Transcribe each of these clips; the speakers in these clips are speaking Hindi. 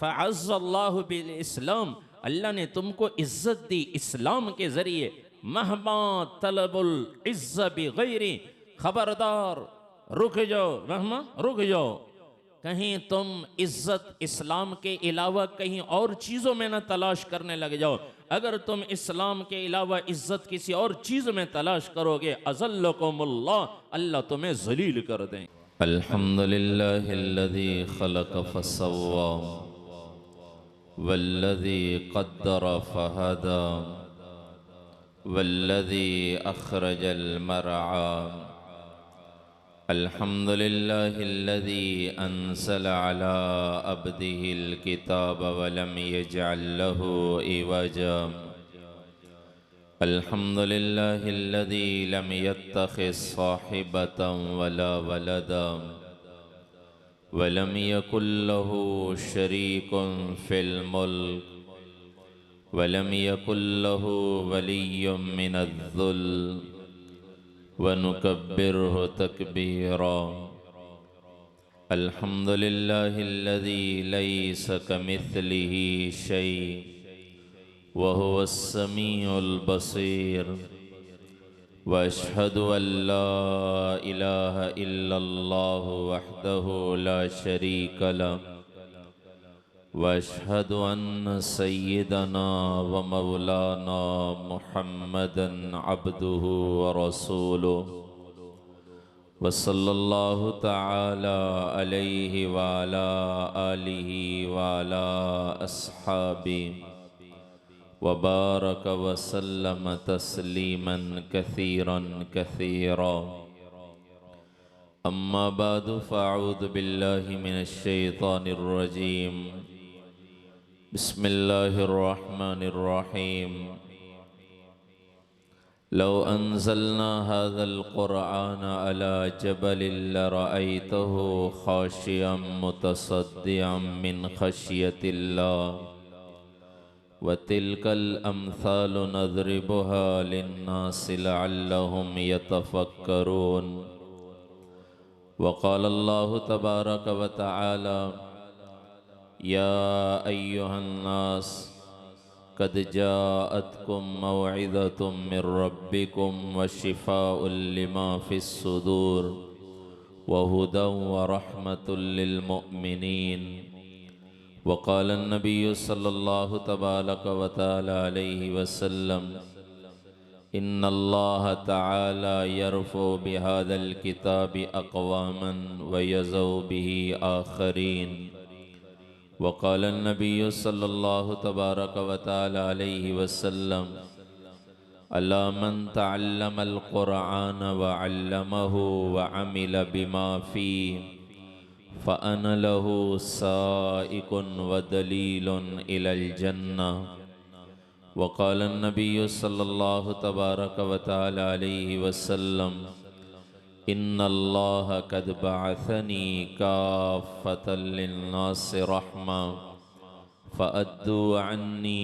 फ़अज़्ज़ल्लाहु बिल इस्लाम, अल्लाह ने तुमको इज्जत दी इस्लाम के ज़रिए। महमा तलबुल इज़्ज़ बिग़ैरी, खबरदार रुक जाओ, महमा रुक जाओ, कहीं तुम इज्जत इस्लाम के अलावा कहीं और चीज़ों में न तलाश करने लग जाओ। अगर तुम इस्लाम के अलावा इज्जत किसी और चीज़ में तलाश करोगे, अज़ल्लकुमुल्लाह, अल्लाह तुम्हें ज़लील कर दें। अल्हम्दुलिल्लाहिल्लज़ी खलक़ फसव्वा वल्लज़ी क़द्दर फ़हदा वल्लज़ी अख़रजल मरआ। अल्हम्दुलिल्लाहिल्लज़ी अंज़ल अला अब्दिहिल किताब वलम यजअल लहू इवजा। अल्हम्दुलिल्लाहिल्लज़ी लम यत्तखिज़ साहिबतन वला वलदा वलम यकुल लहू शरीकुन फ़िल मुल्क वलम यकुल लहू वलिय्युम मिनज़्ज़ुल्ल वनुकब्बिरहु तकबीरा। अल्हम्दुलिल्लाहिल्लज़ी लैस कमिस्लिही शै वहुवस समीउल बसीर। वअशहदु अल्ला इलाहा इल्लल्लाहु वहदहु ला शरीक लह वअशहदु अन्न सय्यिदना व मौलाना मुहम्मदन अब्दुहु व रसूलुहु व सल्लल्लाहु तआला अलैहि व अला आलिहि व अला अस्हाबिहि व बारक व सल्लम तस्लीमन कसीरन कसीरा। अम्मा बादु फ़अऊज़ु बिल्लाहि मिनश शैतानिर रजीम। बिस्मिल्लाहिर्रहमानिर्रहीम। लौ अंज़लना हाज़ल क़ुरआन अला जबलिन लरअयतहु ख़ाशिअम मुतसद्दिअम मिन ख़श्यतिल्लाह व तिल्कल अम्सालु नज़रिबुहा लिन्नासि लअल्लहुम यतफ़क्करून। वक़ाल अल्लाहु तबारक व तआला या अय्युहन्नास क़द जाअतकुम मौइज़तुम मिर रब्बिकुम व शिफ़ाउल लिमा फ़िस्सुदूर व हुदन व रहमतुल लिल मुअ्मिनीन। वक़ाल अन्नबिय्यु सल्लल्लाहु तबारक व तआला अलैहि वसल्लम इन्नल्लाह तआला यरफ़उ बिहाज़ल किताबि अक़वामन व यज़उ बिही आख़रीन। वक़ाल अन्नबिय्यु सल्लल्लाहु तबारक व तआला अलैहि वसल्लम अला मन तअल्लमल क़ुरआन व अल्लमहु व अमिल बिमा फ़ीह फ़अना लहू साइकुन व दलीलुन इलल जन्नह। वक़ाल अन्नबिय्यु सल्लल्लाहु तबारक व तआला अलैहि वसल्लम इन्नल्लाह क़द बअसनी काफ़्फ़तल लिन्नासि रहमा फ़अद्दू अन्नी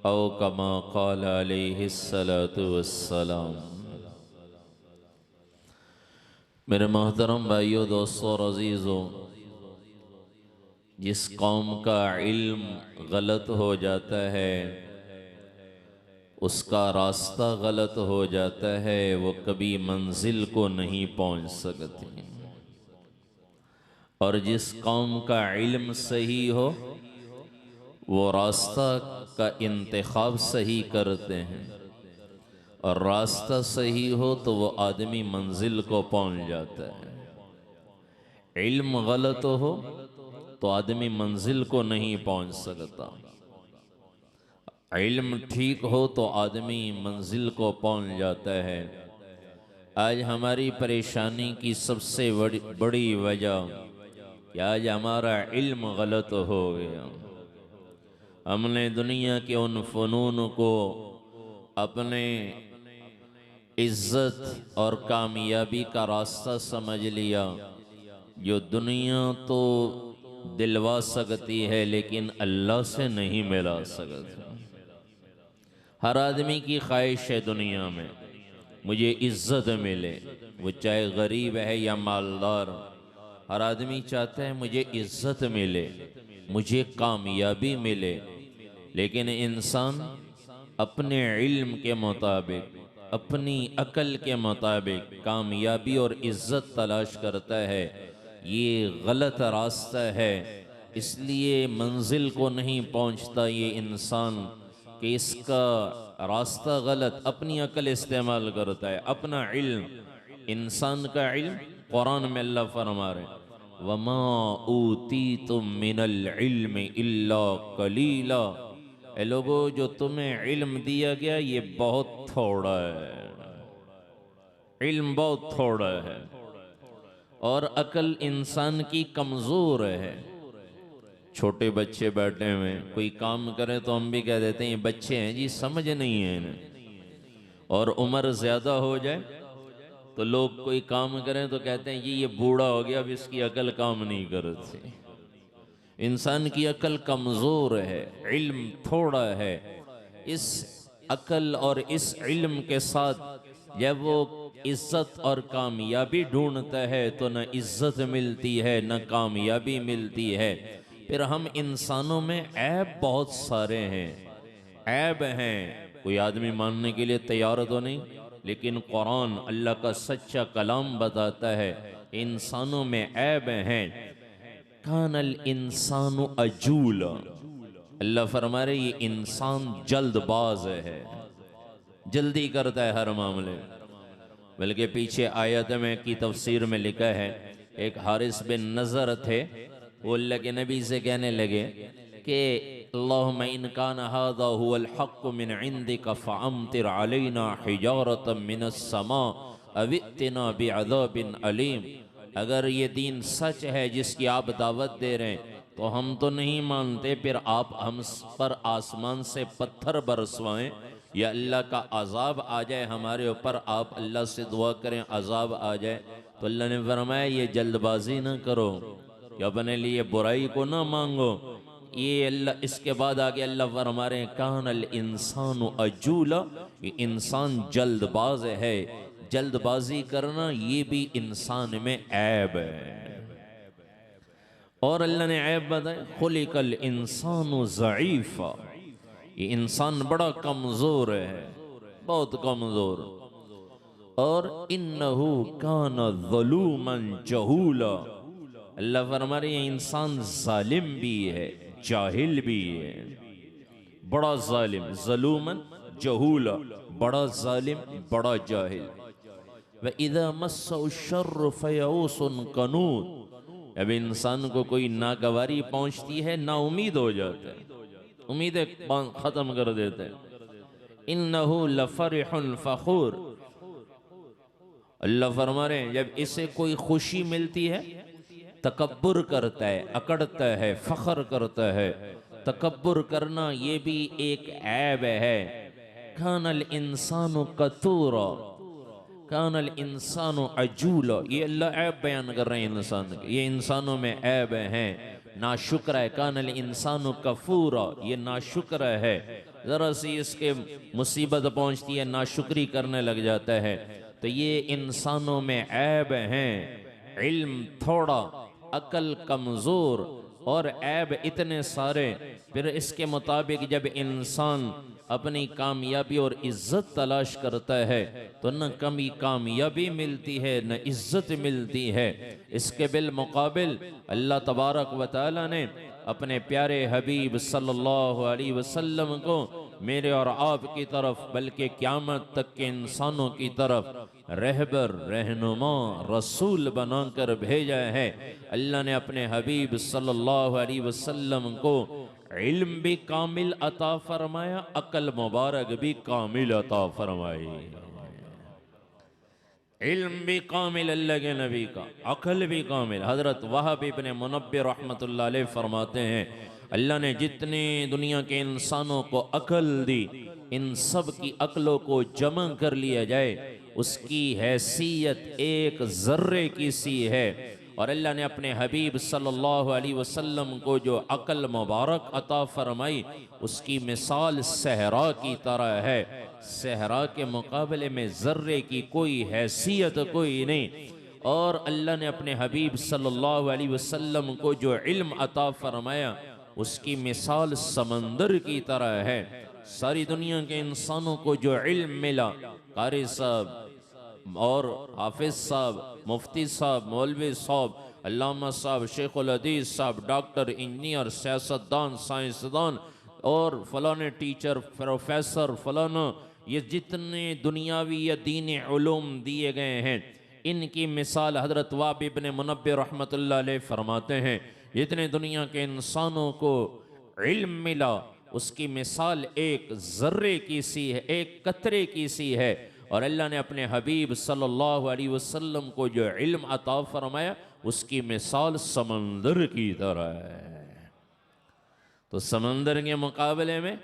औ कमा क़ाल अलैहिस्सलातु वस्सलाम। मेरे मोहतरम भाइयों, दोस्तों और अज़ीज़ों, जिस कौम का इल्म गलत हो जाता है, उसका रास्ता गलत हो जाता है, वो कभी मंजिल को नहीं पहुंच सकती। और जिस कौम का इल्म सही हो, वो रास्ता का इंतखाब सही करते हैं, और रास्ता सही हो तो वो आदमी मंजिल को पहुंच जाता है। इल्म गलत हो तो आदमी मंजिल को नहीं पहुंच सकता, इल्म ठीक हो तो आदमी मंजिल को पहुंच जाता है। आज हमारी परेशानी की सबसे बड़ी वजह कि आज हमारा इल्म गलत हो गया। हमने दुनिया के उन फ़नून को अपने इज्जत और कामयाबी का रास्ता समझ लिया, जो दुनिया तो दिलवा सकती है लेकिन अल्लाह से नहीं मिला सकती। हर आदमी की ख्वाहिश है दुनिया में मुझे इज्जत मिले, वो चाहे गरीब है या मालदार, हर आदमी चाहता है मुझे इज्जत मिले। मुझे कामयाबी मिले। लेकिन इंसान अपने इल्म के मुताबिक, अपनी अकल के मुताबिक कामयाबी और इज्जत तलाश करता है, ये गलत रास्ता है। इसलिए मंजिल को नहीं पहुंचता ये इंसान कि इसका रास्ता गलत, अपनी अकल इस्तेमाल करता है, अपना इल्म। इंसान का इल्म कुरान में अल्लाह फरमा रहे, वमा ऊतीतुम मिनल इल्म इल्ला कलीला। ए लोगो, जो तुम्हें इल्म दिया गया ये बहुत थोड़ा है, इल्म बहुत थोड़ा है। और अकल इंसान की कमज़ोर है। छोटे बच्चे बैठे हुए कोई काम करें तो हम भी कह देते हैं ये बच्चे हैं जी, समझ नहीं है इन्हें। और उम्र ज़्यादा हो जाए तो लोग कोई काम करें तो कहते हैं ये बूढ़ा हो गया, अब इसकी अकल काम नहीं करती। इंसान की अकल कमज़ोर है, इल्म थोड़ा है। इस अकल और इस इल्म के साथ जब वो इज्जत और कामयाबी ढूंढता है तो न इज्जत मिलती है न कामयाबी मिलती है। फिर हम इंसानों में ऐब बहुत सारे हैं, ऐब हैं। कोई आदमी मानने के लिए तैयार तो नहीं, लेकिन कुरान अल्लाह का सच्चा कलाम बताता है इंसानों में ऐब हैं। कानल इंसानु अजूल, अल्लाह फरमा रहे ये इंसान जल्दबाज है, जल्दी करता है हर मामले। बल्कि पीछे आयत में की तफसीर में लिखा है, एक हारिस बिन नज़र थे, वो अल्लाह के नबी से कहने लगे कि अल्लाहुम्मा इन कान हाज़ा हुवल हक़्क़ु मिन इंदिका फ़अम्तिर अलैना हिजारतम मिनस समा अव इत्तिना बिअज़ाबिन अलीम। अगर ये दीन सच है जिसकी आप दावत दे रहे हैं तो हम तो नहीं मानते, फिर आप हम पर आसमान से पत्थर बरसवाएं या अल्लाह का अजाब आ जाए हमारे ऊपर, आप अल्लाह से दुआ करें अजाब आ जाए। तो अल्लाह ने फरमाया ये जल्दबाजी ना करो कि अपने लिए बुराई को ना मांगो। ये अल्लाह, इसके बाद आगे अल्लाह फरमा रहे हैं कानल इंसानु अजूला, ये इंसान जल्दबाज है। जल्दबाजी करना ये भी इंसान में ऐब है। और अल्लाह ने ऐब बताया खुलिकल इंसानु ज़ईफ़ा, ये इंसान बड़ा कमज़ोर है, बहुत कमज़ोर। और इन्नहु काना ज़लूमन जहूला, अल्लाह फरमा रहे हैं इंसान जालिम भी है, जाहिल भी है, बड़ा जालिम। ज़लूमन जहूला, बड़ा जालिम, बड़ा जाहिल। व इज़ा मस्सहु शर्रु फ़यऊसुन कनूत, अब इंसान को कोई नागवारी पहुंचती है ना उम्मीद हो जाता है, उम्मीदें खत्म कर देते हैं। इन्नहु लफरिहुन फ़खूर, अल्लाह फरमा रहे हैं जब इसे कोई खुशी मिलती है तकब्बुर करता है, अकड़ता है, फख्र करता है। तकब्बुर करना ये भी एक ऐब है। कानल इंसानु कतूरा, कानल इंसानु अजूला, ये अल्लाह ऐब बयान कर रहे हैं इंसान के, ये इंसानों में ऐब हैं। नाशुक्र है, कानल इंसानु कफूरा, ये नाशुक्र है। ज़रा सी इसके मुसीबत पहुंचती है नाशुक्री करने लग जाता है। तो ये इंसानों में ऐब हैं। इल्म थोड़ा, अकल कमज़ोर और ऐब इतने सारे। फिर इसके मुताबिक जब इंसान अपनी कामयाबी और इज्जत तलाश करता है तो न कमी कामयाबी मिलती है न इज्जत मिलती है। इसके बिलमुकाबिल अल्लाह तबारक व तआला ने अपने प्यारे हबीब सल्लल्लाहु अलैहि वसल्लम को मेरे और आपकी तरफ, बल्कि क़यामत तक के इंसानों की तरफ रहबर, रहनुमा, रसूल बनाकर भेजा है। अल्लाह ने अपने हबीब सल्लल्लाहु अलैहि वसल्लम को इल्म भी कामिल अता फरमाया, अकल मुबारक भी कामिल अता फरमाई। इल्म भी कामिल अल्लाह के नबी का, अकल भी कामिल। हजरत वहाब इब्न मुनब्बिर रहमतुल्लाह अलैह फरमाते हैं अल्लाह ने जितने दुनिया के इंसानों को अकल दी, इन सब की अकलों को जमा कर लिया जाए, उसकी हैसियत एक ज़र्रे की सी है। और अल्लाह ने अपने हबीब सल्लल्लाहु अलैहि वसल्लम को जो अकल मुबारक अता फरमाई, उसकी मिसाल सहरा की तरह है। सहरा के मुकाबले में ज़र्रे की कोई हैसियत कोई नहीं। और अल्लाह ने अपने हबीब सल्लल्लाहु अलैहि वसल्लम को जो इल्म अता फरमाया, उसकी मिसाल समंदर की तरह है। सारी दुनिया के इंसानों को जो इल्म मिला, कारी साहब और हाफिज साहब, मुफ्ती साहब, मौलवी साहब, अल्लामा साहब, शेखुल हदीस साहब, डॉक्टर, इंजीनियर, सियासतदान, साइंसदान और फलाने टीचर, प्रोफेसर, फलाना, ये जितने दुनियावी या दीनी उलूम दिए गए हैं, इनकी मिसाल हज़रत वाब इब्न मुनब्बिह रहमतुल्लाह अलैह फरमाते हैं, जितने दुनिया के इंसानों को इल्म मिला उसकी मिसाल एक ज़र्रे की सी है, एक कतरे की सी है। और अल्लाह ने अपने हबीब सल्लल्लाहु अलैहि वसल्लम को जो इल्म अता फरमाया उसकी मिसाल समंदर की तरह है। तो समंदर के मुकाबले में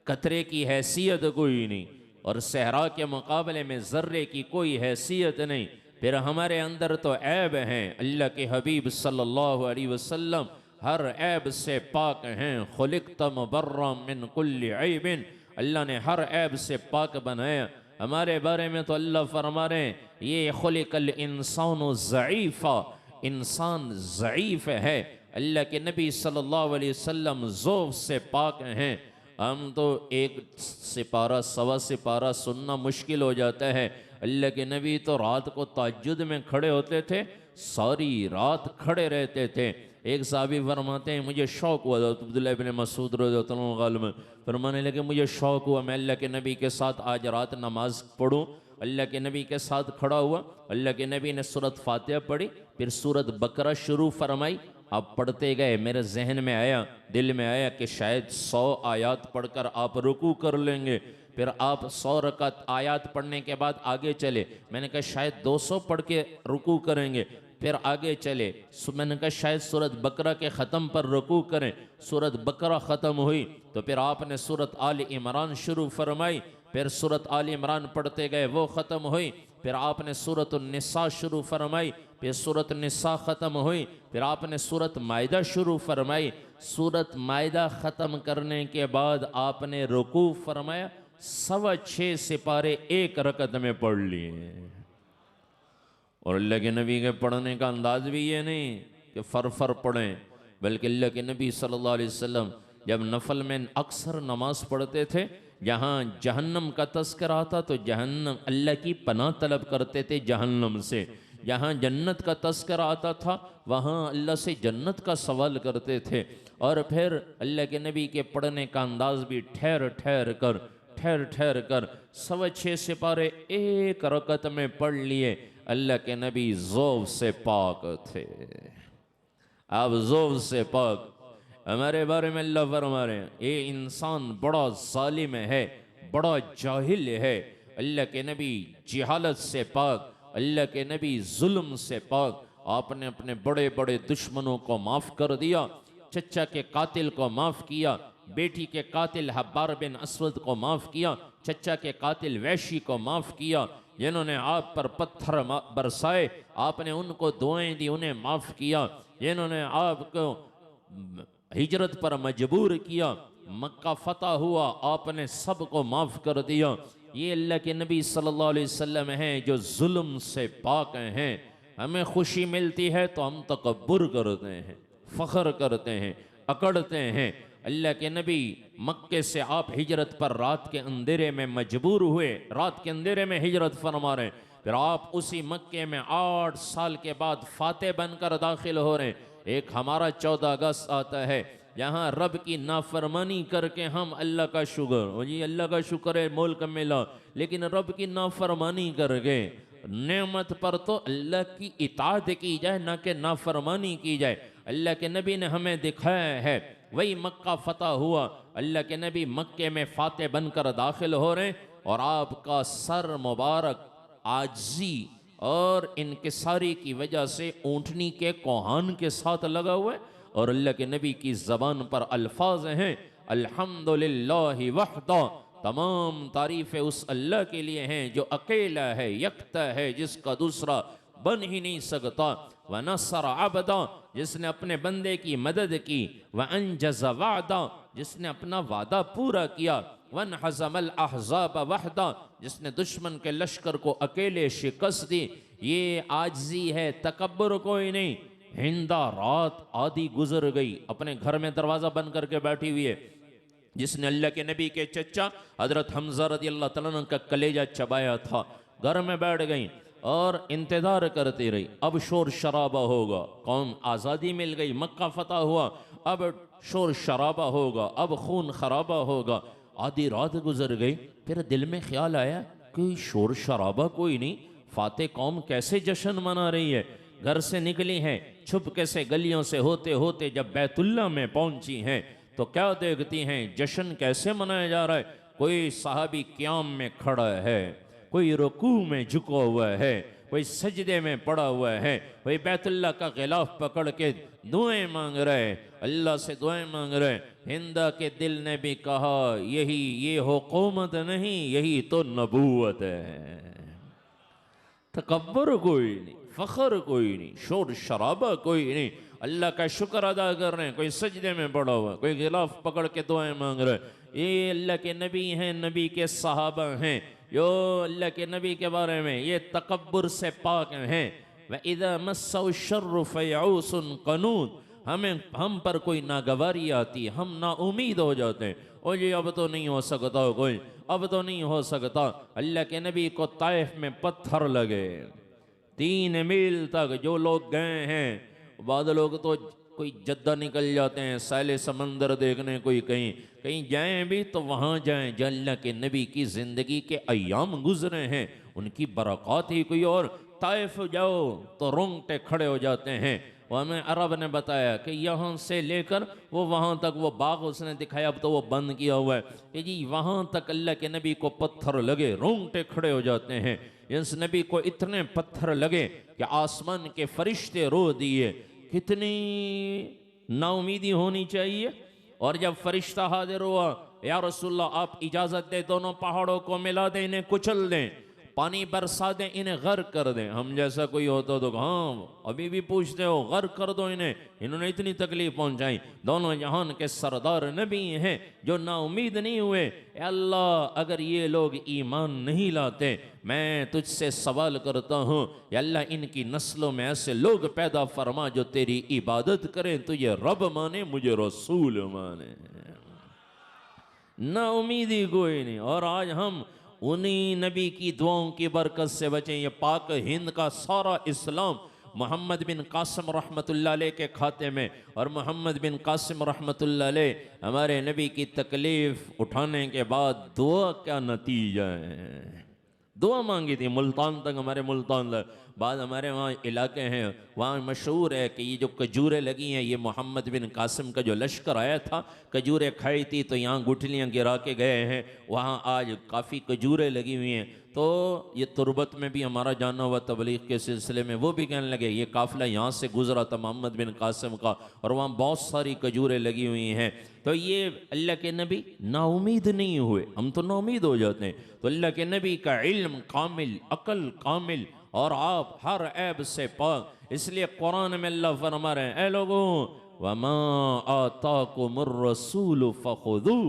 कतरे की हैसियत कोई नहीं और सहरा के मुकाबले में ज़र्रे की कोई हैसियत नहीं। फिर हमारे अंदर तो ऐब हैं, अल्लाह के हबीब सल्लल्लाहु अलैहि वसल्लम हर ऐब से पाक हैं। खुलिक़्त मुबर्रअम मिन कुल्लि ऐबिन, अल्लाह ने हर ऐब से पाक बनाया। हमारे बारे में तो अल्लाह फरमा रहे हैं, ये खुलिक़ल इंसानु ज़ईफ़ा, इंसान ज़ईफ़ है। अल्लाह के नबी सल्लल्लाहु अलैहि वसल्लम ज़ौफ़ से पाक हैं। हम तो एक सिपारा सवा सिपारा सुनना मुश्किल हो जाता है। अल्लाह के नबी तो रात को तहज्जुद में खड़े होते थे, सारी रात खड़े रहते थे। एक साहबी फरमाते हैं, मुझे शौक़ हुआ, अब्दुल्लाह इब्न मसूद रज़ियल्लाहु अन्हु फरमाने लगे, मुझे शौक़ हुआ मैं अल्लाह के नबी के साथ आज रात नमाज पढ़ूँ। अल्लाह के नबी के साथ खड़ा हुआ, अल्लाह के नबी ने सूरत फातिहा पढ़ी, फिर सूरत बकरा शुरू फरमाई। आप पढ़ते गए, मेरे जहन में आया, दिल में आया कि शायद 100 आयात पढ़कर आप रुकू कर लेंगे। फिर आप 100 रकात आयात पढ़ने के बाद आगे चले, मैंने कहा शायद 200 पढ़ के रुकू करेंगे। फिर आगे चले, मैंने कहा शायद सूरत बकरा के ख़त्म पर रुकू करें। सूरत बकरा ख़त्म हुई तो फिर आपने सूरत आल इमरान शुरू फरमाई। फिर सूरत आल इमरान पढ़ते गए, वो ख़त्म हुई। फिर आपने सूरत निसा शुरू फरमाई, फिर सूरत निसा ख़त्म हुई। फिर आपने सूरत मायदा शुरू फरमाई। सूरत मायदा ख़त्म करने के बाद आपने रुकू फरमाया। 6.25 सिपारे एक रकत में पढ़ लिए। और अल्लाह के नबी के पढ़ने का अंदाज भी ये नहीं कि फर पढ़ें, बल्कि अल्लाह के नबी सल्लल्लाहु अलैहि वसल्लम जब नफल में अक्सर नमाज पढ़ते थे, जहाँ जहन्नम का तस्करा आता तो जहन्नम, अल्लाह की पनाह तलब करते थे जहन्नम से। जहाँ जन्नत का तस्करा आता था वहाँ अल्लाह से जन्नत का सवाल करते थे। और फिर अल्लाह के नबी के पढ़ने का अंदाज भी ठहर ठहर कर 6.25 सिपारे एक रकत में पढ़ लिए। अल्लाह के नबी ज़ौफ़ से पाक थे। आप ज़ौफ़ से पाक, हमारे बारे में अल्लाह फरमा रहे हैं, ये इंसान बड़ा जालिम है, बड़ा जाहिल है। अल्लाह के नबी जिहालत से पाक, अल्लाह के नबी जुल्म से पाक। आपने अपने बड़े बड़े दुश्मनों को माफ़ कर दिया, चचा के कातिल को माफ़ किया, बेटी के कातिल हब्बार बिन असवद को माफ़ किया, चचा के कातिल वैशी को माफ़ किया। जिन्होंने आप पर पत्थर बरसाए आपने उनको दुआएं दी, उन्हें माफ़ किया। जिन्होंने आपको हिजरत पर मजबूर किया, मक्का फतह हुआ, आपने सबको माफ़ कर दिया। ये अल्लाह के नबी सल्लल्लाहु अलैहि वसल्लम हैं जो जुल्म से पाक हैं। हमें खुशी मिलती है तो हम तकब्बुर करते हैं, फ़ख्र करते हैं, अकड़ते हैं। अल्लाह के नबी मक्के से आप हिजरत पर रात के अंधेरे में मजबूर हुए, रात के अंधेरे में हिजरत फरमा रहे हैं। फिर आप उसी मक्के में 8 साल के बाद फातेह बनकर दाखिल हो रहे हैं। एक हमारा 14 अगस्त आता है जहाँ रब की नाफरमानी करके हम अल्लाह का शुक्र, जी अल्लाह का शुक्र है मुल्क मिला, लेकिन रब की नाफरमानी करके नेमत पर तो अल्लाह की इताअत की जाए, ना कि नाफरमानी की जाए। अल्लाह के नबी ने हमें दिखाया है, वही मक्का फतह हुआ, अल्लाह के नबी मक्के में फातेह बनकर दाखिल हो रहे हैं और आपका सर मुबारक आजी और इनकिसारी की वजह से ऊँटनी के कोहान के साथ लगा हुआ है। और अल्लाह के नबी की ज़बान पर अल्फाज हैं, अल्हम्दुलिल्लाहि वहदा, तमाम तारीफ़ें उस अल्लाह के लिए हैं जो अकेला है, यकता है, जिसका दूसरा बन ही नहीं सकता। व नसर अबदा, जिसने अपने बंदे की मदद की। व अंजज़ वादा, जिसने अपना वादा पूरा किया। वन हज़मल अहज़ाब वहदा, जिसने दुश्मन के लश्कर को अकेले शिकस्त दी। ये आजिज़ी है, तकब्बुर कोई नहीं। हिंदा रात आधी गुजर गई, अपने घर में दरवाजा बंद करके बैठी हुई है, जिसने अल्लाह के नबी के चचा हजरत हमजा रदी अल्लाह तआला अन्हु का कलेजा चबाया था। घर में बैठ गई और इंतजार करती रही। अब शोर शराबा होगा, कौम आज़ादी मिल गई, मक्का फतह हुआ, अब शोर शराबा होगा, अब खून खराबा होगा। आधी रात गुजर गई, फिर दिल में ख्याल आया कि शोर शराबा कोई नहीं, फाते कौम कैसे जश्न मना रही है। घर से निकली हैं, छुपके से गलियों से होते होते जब बैतुल्ला में पहुंची हैं तो क्या देखती हैं, जश्न कैसे मनाया जा रहा है। कोई साहबी क़याम में खड़ा है, कोई रुकू में झुका हुआ है, कोई सजदे में पड़ा हुआ है, कोई बैतुल्ला का गिलाफ पकड़ के दुआएं मांग रहे, अल्लाह से दुआएं मांग रहे। हिंदा के दिल ने भी कहा, यही ये हुकूमत नहीं, यही तो नबूवत है। तकब्बर कोई नहीं, फख्र कोई नहीं, शोर शराबा कोई नहीं, अल्लाह का शुक्र अदा कर रहे हैं। कोई सजदे में पड़ा हुआ, कोई गिलाफ पकड़ के दुआएं मांग रहे। ये अल्लाह के नबी हैं, नबी के सहाबा हैं, जो अल्लाह के नबी के बारे में ये तकब्बुर से पाक हैं। व इज़ा मस्सहु शर्रु फयऊसुन क़नूत, हम पर कोई नागवारी आती, हम ना उम्मीद हो जाते हैं। ओ जी अब तो नहीं हो सकता, कोई अब तो नहीं हो सकता। अल्लाह के नबी को ताइफ में पत्थर लगे, 3 मील तक जो लोग गए हैं, बाद लोग तो कोई जद्दा निकल जाते हैं सैले समंदर देखने, कोई कहीं कहीं जाएं भी तो वहाँ जाएं जहाँ अल्लाह के नबी की ज़िंदगी के अय्याम गुजरे हैं, उनकी बरक़ात ही कोई और। ताइफ जाओ तो रोंगटे खड़े हो जाते हैं। वो हमें अरब ने बताया कि यहाँ से लेकर वो वहाँ तक, वो बाग उसने दिखाया, अब तो वो बंद किया हुआ है, कि जी वहाँ तक अल्लाह के नबी को पत्थर लगे, रोंगटे खड़े हो जाते हैं। इस नबी को इतने पत्थर लगे कि आसमान के फरिश्ते रो दिए। कितनी नाउमीदी होनी चाहिए। और जब फरिश्ता हाजिर हुआ, या रसूलल्लाह आप इजाज़त दे, दोनों पहाड़ों को मिला दें, इन्हें कुचल दें, पानी बरसा दें, इन्हें गर्क कर दें। हम जैसा कोई होता तो हाँ अभी भी पूछते हो, गर्क कर दो इन्हें, इन्होंने इतनी तकलीफ पहुंचाई। दोनों जहान के सरदार नबी हैं जो नाउमीद नहीं हुए। अल्लाह अगर ये लोग ईमान नहीं लाते, मैं तुझसे सवाल करता हूँ, अल्लाह इनकी नस्लों में ऐसे लोग पैदा फरमा जो तेरी इबादत करें, तुझे रब माने, मुझे रसूल माने। नाउमीदी कोई नहीं। और आज हम उन्हीं नबी की दुआओं की बरकत से बचें। ये पाक हिंद का सारा इस्लाम मोहम्मद बिन कासिम रहमतुल्लाह अलैह के खाते में, और मोहम्मद बिन कासिम रहमतुल्लाह अलैह हमारे नबी की तकलीफ़ उठाने के बाद दुआ क्या नतीजा है। दुआ मांगी थी मुल्तान तक, हमारे मुल्तान तक। बाद हमारे वहाँ इलाके हैं, वहाँ मशहूर है कि ये जो खजूरें लगी हैं, ये मोहम्मद बिन कासिम का जो लश्कर आया था, खजूरें खाई थी तो यहाँ गुठलियाँ गिरा के गए हैं। वहाँ आज काफ़ी खजूरें लगी हुई हैं। तो ये तुरबत में भी हमारा जाना हुआ तबलीग के सिलसिले में, वो भी कहने लगे ये काफ़िला यहाँ से गुजरा था मोहम्मद बिन कासिम का, और वहाँ बहुत सारी खजूरें लगी हुई हैं। तो ये अल्लाह के नबी नाउमीद नहीं हुए, हम तो नाउमीद हो जाते हैं। तो अल्लाह के नबी का इल्म कामिल, अकल कामिल, और आप हर ऐब से पाक। इसलिए कुरान में अल्लाह फरमा रहे हैं, ऐ लोगों, वमा आताकुमुर रसूल फखुदू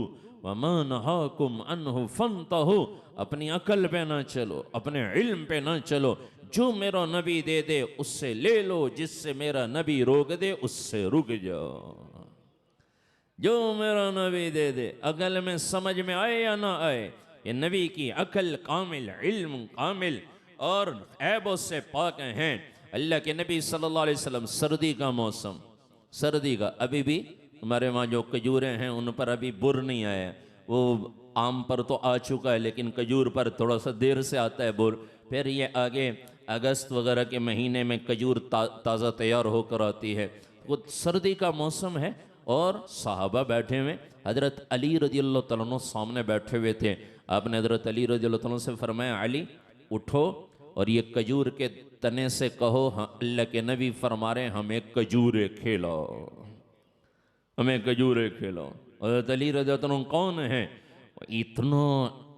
वमा नहाकुम अन्हु फंतहू। अपनी अकल पे ना चलो, अपने इल्म पे ना चलो, जो मेरा नबी दे दे उससे ले लो, जिससे मेरा नबी रोक दे उससे रुक जाओ। जो मेरा नबी दे दे, अकल में समझ में आए या ना आए, ये नबी की अकल कामिल, इल्म कामिल और ऐबों से पाक हैं। अल्लाह के नबी सल्लल्लाहु अलैहि वसल्लम, सर्दी का मौसम, सर्दी का, अभी भी हमारे वहाँ जो खजूरें हैं उन पर अभी बुर नहीं आया। वो आम पर तो आ चुका है, लेकिन खजूर पर थोड़ा सा देर से आता है बुर। फिर ये आगे अगस्त वगैरह के महीने में खजूर ताज़ा तैयार होकर आती है। वो सर्दी का मौसम है और सहाबा बैठे हुए, हज़रत अली रज़ियल्लाहु तआला अन्हु सामने बैठे हुए थे। आपने हज़रत अली रज़ियल्लाहु तआला से फरमाया, अली उठो और ये खजूर के तने से कहो, हाँ अल्लाह के नबी फरमा रहे हमें खजूरें खिलाओ, हमें खजूरें खिलाओ। हज़रत अली रज़ियल्लाहु अन्हु कौन है? इतना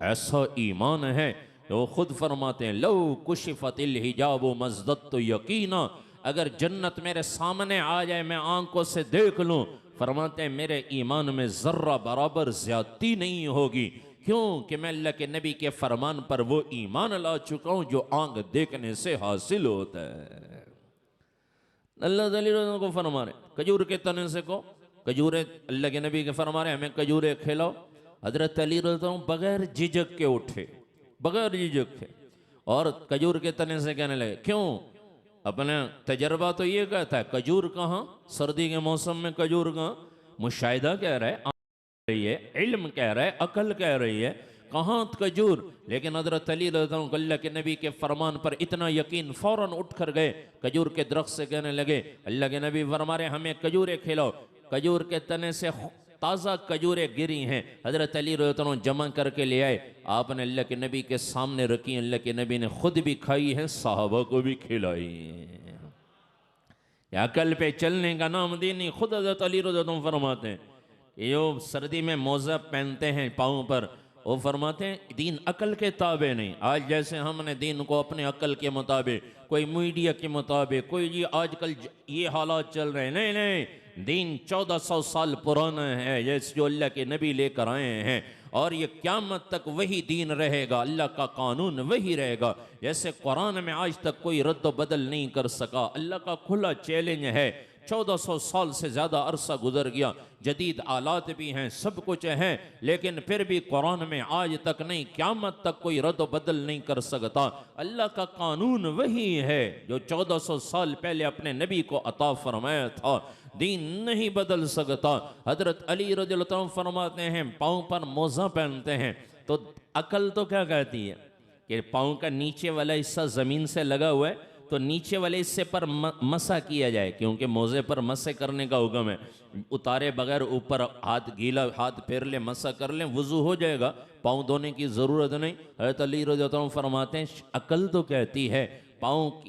ऐसा ईमान है, वो खुद फरमाते हैं, लो कुशिफतिल हिजाब मज़दत यकीना, अगर जन्नत मेरे सामने आ जाए, मैं आंखों से देख लूँ, फरमाते हैं मेरे ईमान में ज़र्रा बराबर ज़्यादती नहीं होगी। क्यों? कि मैं अल्लाह के नबी के फरमान पर वो ईमान ला चुका हूँ जो आंख देखने से हासिल होता है। अल्लाह ताला को फरमा रहे खजूर के तने से को खजूरें, अल्लाह के नबी के फरमा रहे हमें खजूरें खिलाओ। हजरत अली रज़ियल्लाहु अन्हु बगैर झिझक के उठे, बगैर झिझक के, और खजूर के तने से कहने लगे क्यों? अपना तजर्बा तो ये कहता है खजूर कहाँ, सर्दी के मौसम में खजूर कहाँ? मुशाहिदा कह रहा है, इल्म कह रहा है, अकल कह रही है, कहाँ खजूर? लेकिन हजरत अली रज़ियल्लाहु अन्हु अल्लाह के नबी के फरमान पर इतना यकीन, फौरन उठ कर गए खजूर के दरख्त से कहने लगे अल्लाह के नबी फरमा रहे हमें खजूरें खिलाओ। खजूर के तने से ताज़ा खजूरें गिरी हैं, हजरत अली रज़ियल्लाहु अन्हु जमा करके ले आए, आपने अल्लाह के नबी के सामने रखी। अल्लाह के नबी ने खुद भी खाई है, साहबा को भी खिलाई। अकल पे चलने का नाम दीनी। खुद हजरत अली रज़ियल्लाहु अन्हु फरमाते हैं यो सर्दी में मोजा पहनते हैं पाँव पर, वो फरमाते हैं दीन अकल के ताबे नहीं। आज जैसे हमने दीन को अपने अकल के मुताबिक, कोई मीडिया के मुताबिक, कोई ये आजकल ये हालात चल रहे हैं, नहीं नहीं, दीन 1400 साल पुराना है, जैसे जो अल्लाह के नबी लेकर आए हैं, और ये क़यामत तक वही दीन रहेगा, अल्लाह का कानून वही रहेगा। जैसे कुरान में आज तक कोई रद्द बदल नहीं कर सका, अल्लाह का खुला चैलेंज है। 1400 साल से ज़्यादा अरसा गुजर गया, जदीद आलात भी हैं, सब कुछ हैं, लेकिन फिर भी कुरान में आज तक नहीं, क़यामत तक कोई रद्द बदल नहीं कर सकता। अल्लाह का कानून वही है जो 1400 साल पहले अपने नबी को अता फरमाया था, दीन नहीं बदल सकता। हजरत अली रज़ियल्लाहु अन्हु फरमाते हैं पाँव पर मोजा पहनते हैं, तो अकल तो क्या कहती है कि पाँव का नीचे वाला हिस्सा ज़मीन से लगा हुआ है, तो नीचे वाले हिस्से पर मसा किया जाए, क्योंकि मोजे पर मसे करने का हुक्म है। उतारे बगैर ऊपर हाथ गीला हाथ फेर ले, मसा कर लें, वुजू हो जाएगा, पाँव धोने की ज़रूरत नहीं। हज़रत अली रज़ियल्लाहु अन्हु फरमाते हैं अकल तो कहती है पाँव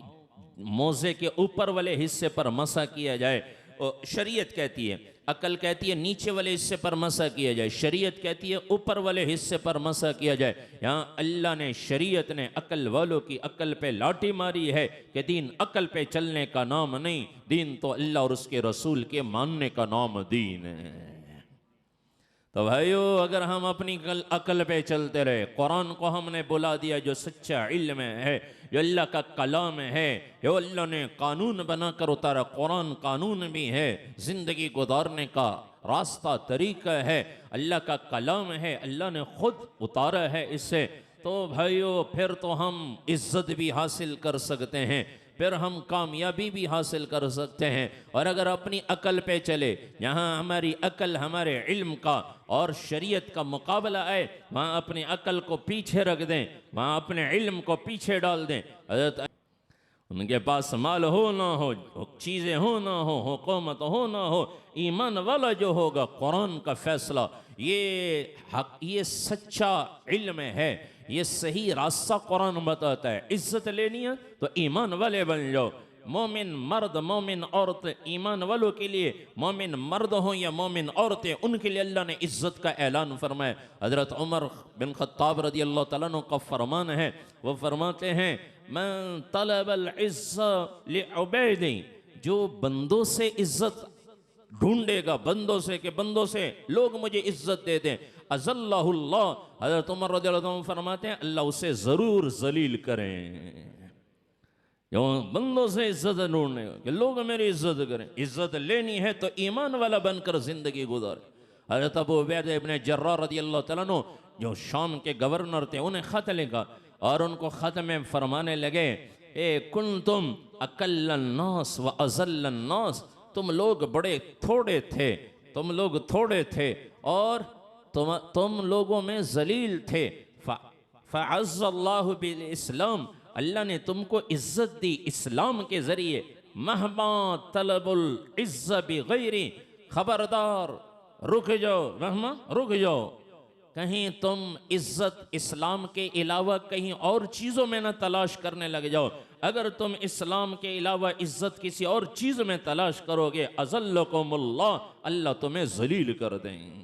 मोजे के ऊपर वाले हिस्से पर मसा किया जाए, और शरीयत कहती है, अकल कहती है नीचे वाले हिस्से पर मसा किया जाए, शरीयत कहती है ऊपर वाले हिस्से पर मसा किया जाए। यहाँ अल्लाह ने, शरीयत ने अकल वालों की अकल पे लाठी मारी है कि दीन अकल पे चलने का नाम नहीं, दीन तो अल्लाह और उसके रसूल के मानने का नाम दीन है। तो भाइयों, अगर हम अपनी अकल पे चलते रहे, कुरान को हमने बुला दिया जो सच्चा इल्म है, जो अल्लाह का कलाम है, जो अल्लाह ने कानून बनाकर उतारा, कुरान कानून भी है, ज़िंदगी गुजारने का रास्ता तरीका है, अल्लाह का कलाम है, अल्लाह ने खुद उतारा है इससे, तो भाइयों फिर तो हम इज़्ज़त भी हासिल कर सकते हैं, फिर हम कामयाबी भी हासिल कर सकते हैं। और अगर अपनी अकल पे चले, जहाँ हमारी अकल हमारे इल्म का और शरीयत का मुकाबला आए, वहाँ अपनी अकल को पीछे रख दें, वहाँ अपने इल्म को पीछे डाल दें। उनके पास माल हो ना हो, चीज़ें हो ना हो, हुकूमत हो ना हो, ईमान वाला जो होगा, कुरान का फैसला, ये सच्चा इल्म है, ये सही रास्ता कुरान बताता है। इज्जत लेनी है तो ईमान वाले बन जाओ। मोमिन मर्द, मोमिन औरत, ईमान वालों के लिए, मोमिन मर्द हो या मोमिन औरतें, उनके लिए अल्लाह ने इज्जत का ऐलान फरमाया। हजरत उमर बिन खत्ताब रज़ी अल्लाह तआला अन्हु का फरमान है, वो फरमाते हैं मन तलबल इज्जत लिउबैदी, जो बंदों से इज्जत ढूंढेगा, बंदों से, के बंदों से लोग मुझे इज्जत दे दें, अज़ल्लाहुल्लाह, हज़रत उमर रज़ियल्लाहु अन्हु फरमाते हैं अल्लाह उसे ज़रूर ज़लील करें। जो बंदों से इज्जत ढूंढने कि लोग मेरी इज्जत करें, इज्जत लेनी है तो ईमान वाला बनकर ज़िंदगी गुजारे। हज़रत अबू उबैदा इब्न जर्राह रज़ियल्लाहु तआला अन्हु जो शाम के गवर्नर थे, उन्हें ख़त लिखा और उनको ख़त में फरमाने लगे ए कुंतुम अक़ल्लन्नास व अज़ल्लन्नास, तुम लोग बड़े थोड़े थे, तुम लोग थोड़े थे और तुम लोगों में जलील थे। फ़अज़्ज़ल्लाहु बिल इस्लाम, अल्लाह ने तुमको इज्जत दी इस्लाम के ज़रिए। महबा तलबुल इज़्ज़त बिग़ैरी, खबरदार रुक जाओ, रहमा रुक जाओ, कहीं तुम इज्जत इस्लाम के अलावा कहीं और चीज़ों में न तलाश करने लग जाओ। अगर तुम इस्लाम के अलावा इज्जत किसी और चीज़ में तलाश करोगे, अज़ल्लकुमुल्लाह, अल्लाह तुम्हें ज़लील कर देंगे।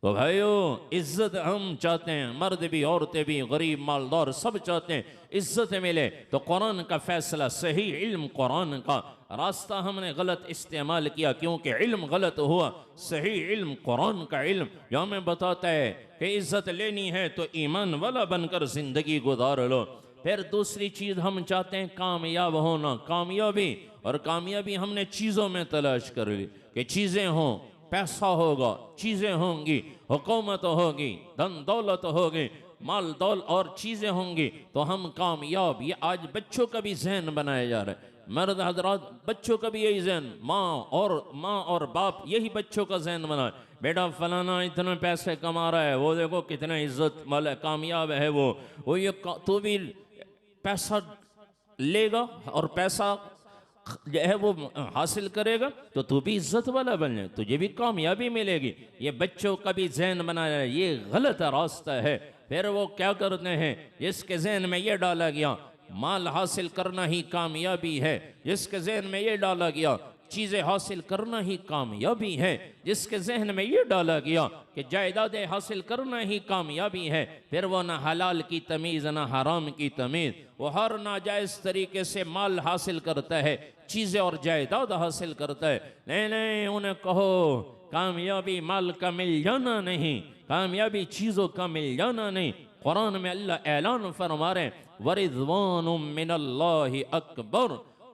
तो भाइयों, इज्जत हम चाहते हैं, मर्द भी औरतें भी, गरीब मालदार सब चाहते हैं इज्जत मिले, तो कुरान का फैसला, सही इल्म कुरान का रास्ता हमने गलत इस्तेमाल किया, क्योंकि इल्म गलत हुआ। सही इल्म कुरान का इल्म जो हमें बताता है कि इज्जत लेनी है तो ईमान वाला बनकर ज़िंदगी गुजार लो। फिर दूसरी चीज़ हम चाहते हैं कामयाब होना, कामयाबी, और कामयाबी हमने चीज़ों में तलाश कर ली कि चीज़ें हों, पैसा होगा, चीज़ें होंगी, हुकूमत होगी, धन दौलत होगी, माल दौल और चीज़ें होंगी तो हम कामयाब। ये आज बच्चों का भी जहन बनाया जा रहा है, मर्द हजरात बच्चों का भी यही जहन, माँ और बाप यही बच्चों का जहन बना है। बेटा फलाना इतने पैसे कमा रहा है, वो देखो कितने इज्जत वाला कामयाब है वो ये तो भी पैसा लेगा और पैसा जो है वो हासिल करेगा तो तू भी इज्जत वाला बन जाए, तुझे भी कामयाबी मिलेगी। ये बच्चों का भी जहन बनाया है, ये गलत रास्ता है। फिर वो क्या करते हैं, जिसके जहन में ये डाला गया माल हासिल करना ही कामयाबी है, जिसके जहन में ये डाला गया चीज़ें हासिल करना ही कामयाबी है, जिसके जहन में ये डाला गया कि जायदादें हासिल करना ही कामयाबी है, फिर वो ना हलाल की तमीज़ ना हराम की तमीज़, वो हर नाजायज़ तरीके से माल हासिल करता है, चीज़ें और जायदाद हासिल करता है। नहीं, उन्हें कहो कामयाबी माल का मिल जाना नहीं, कामयाबी चीज़ों का मिल जाना नहीं। कुरान में अल्लाह ऐलान फरमा रहे वरिज़वानुम मिनल्लाहि अकबर,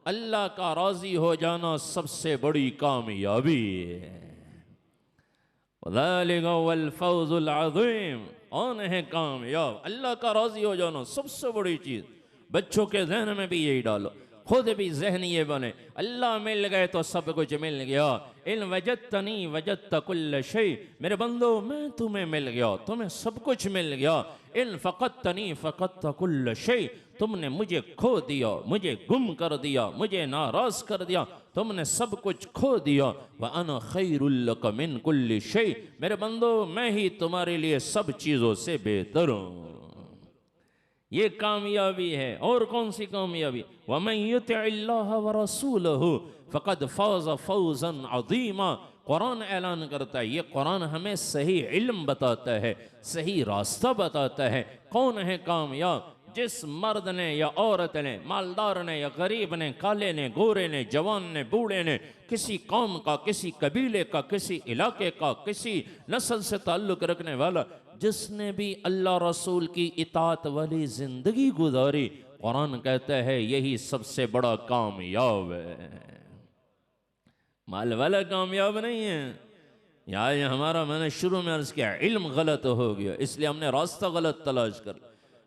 अल्लाह का राजी हो जाना सबसे बड़ी कामयाबी है। ज़ालिका वल फौज़ुल अज़ीम, कौन है कामयाब, अल्लाह का राजी हो जाना सबसे बड़ी चीज़। बच्चों के जहन में भी यही डालो, खुद भी जहन ये बने, अल्लाह मिल गए तो सब कुछ मिल गया। इन वजदतनी वजदत कुल्ल शै, मेरे बंदो मैं तुम्हें मिल गया, तुम्हें सब कुछ मिल गया। इन फ़क़दतनी फ़क़दत कुल्ल शै, तुमने मुझे खो दिया, मुझे गुम कर दिया, मुझे नाराज कर दिया, तुमने सब कुछ खो दिया। व अना खैरुल लक मिन कुल्लि शै, मेरे बंदो मैं ही तुम्हारे लिए सब चीज़ों से बेहतर हूँ। ये कामयाबी है। और कौन सी कामयाबी, वमन युतिइल्लाह व रसूलहु फ़क़द फ़ाज़ फ़ौज़न अज़ीमा, कुरान ऐलान करता है, ये कुरान हमें सही इल्म बताता है, सही रास्ता बताता है। कौन है कामयाब, जिस मर्द ने या औरत ने, मालदार ने या गरीब ने, काले ने, गोरे ने, जवान ने, बूढ़े ने, किसी कौम का, किसी कबीले का, किसी इलाके का, किसी नस्ल से ताल्लुक़ रखने वाला, जिसने भी अल्लाह रसूल की इताअत वाली ज़िंदगी गुजारी, कुरान कहता है यही सबसे बड़ा कामयाब है। माल वाला कामयाब नहीं है। यार हमारा, मैंने शुरू में अर्ज़ किया, इल्म गलत हो गया, इसलिए हमने रास्ता गलत तलाश कर।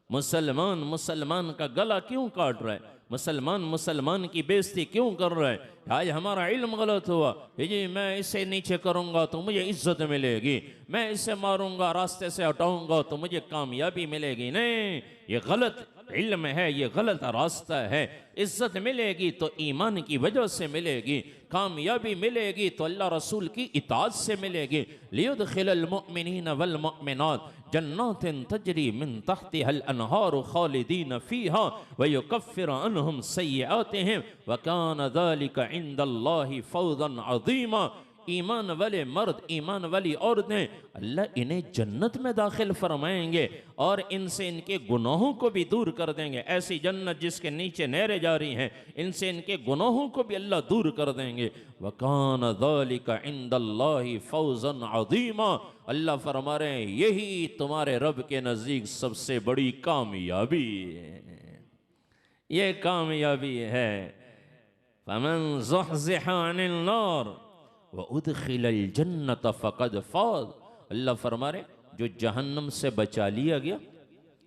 मुसलमान का गला क्यों काट रहा है, मुसलमान की बेइज्जती क्यों कर रहा है? आज हमारा इल्म गलत हुआ, जी मैं इसे नीचे करूँगा तो मुझे इज्जत मिलेगी, मैं इसे मारूंगा, रास्ते से हटाऊंगा तो मुझे कामयाबी मिलेगी। नहीं, ये गलत इल्म है, ये गलत रास्ता है। इज्जत मिलेगी तो ईमान की वजह से मिलेगी, कामयाबी मिलेगी तो अल्लाह रसूल की इताअत से मिलेगी। लियुदखिलल मुअमिनीन वल मुअमिनात जन्नातिन तजरी मिन तहतिहल अनहार खालिदीन फीहा व युकफ्फिर अन्हुम सय्यआतिहिम व कान ज़ालिका इंदल्लाहि फौज़न अज़ीमा। ईमान वाले मर्द, ईमान वाली औरतें, अल्लाह इन्हें जन्नत में दाखिल फरमाएंगे और इनसे इनके गुनाहों को भी दूर कर देंगे। ऐसी जन्नत जिसके नीचे नहरें जारी हैं, इनसे इनके गुनाहों को भी अल्लाह दूर कर देंगे। वकान ज़ालिका इंदल्लाहि फौज़न अज़ीमा, अल्लाह फरमा रहे हैं यही तुम्हारे रब के नज़दीक सबसे बड़ी कामयाबी है। ये कामयाबी है। फमन ज़ुहज़िहा अनिन नार व उदखिलल जन्नत फ़क़द फ़ाज़, अल्लाह फरमा रहे जो जहन्नम से बचा लिया गया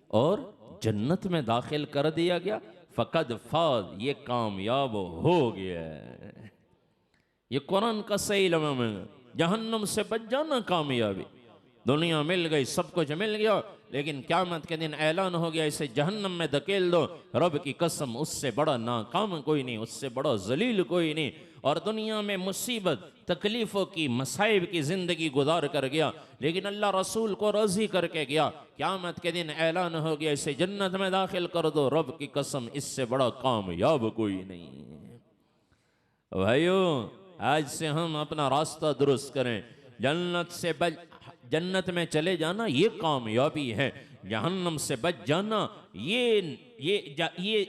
और जन्नत में दाखिल कर दिया गया, फ़क़द फ़ाज़, ये कामयाब हो गया। ये कुरान का सही इल्म है। जहन्नम से बच जाना कामयाबी। दुनिया मिल गई, सब कुछ मिल गया, लेकिन क़यामत के दिन ऐलान हो गया इसे जहन्नम में धकेल दो, रब की कसम उससे बड़ा नाकाम कोई नहीं, उससे बड़ा जलील कोई नहीं। और दुनिया में मुसीबत, तकलीफ़ों की, मसाइब की ज़िंदगी गुजार कर गया, लेकिन अल्लाह रसूल को राज़ी करके गया। क़यामत के दिन ऐलान हो गया इसे जन्नत में दाखिल कर दो, रब की कसम इससे बड़ा कामयाब कोई नहीं। भाइयों, आज से हम अपना रास्ता दुरुस्त करें। जन्नत में चले जाना ये कामयाबी है, जहन्नम से बच जाना ये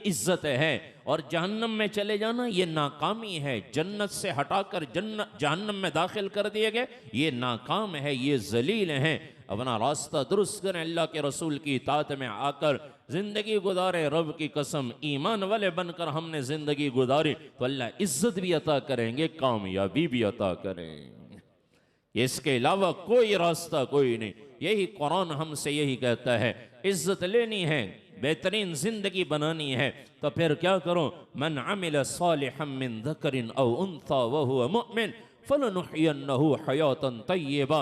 इज्जत है, और जहन्नम में चले जाना ये नाकामी है। जन्नत से हटाकर जहन्नम में दाखिल कर दिए गए, ये नाकाम है, ये जलील है। अपना रास्ता दुरुस्त करें, अल्लाह के रसूल की इताअत में आकर ज़िंदगी गुजारें। रब की कसम ईमान वाले बनकर हमने ज़िंदगी गुजारी तो अल्लाह इज़्ज़त भी अता करेंगे, कामयाबी भी अता करें। इसके अलावा कोई रास्ता कोई नहीं। यही कुरान हमसे यही कहता है, इज्जत लेनी है, बेहतरीन जिंदगी बनानी है तो फिर क्या करो, मन अमिल सालिहम मिन ज़करिन औ उन्सा व हुवा मुमिन फलनुहयिन्नहु हयातन तय्यबा।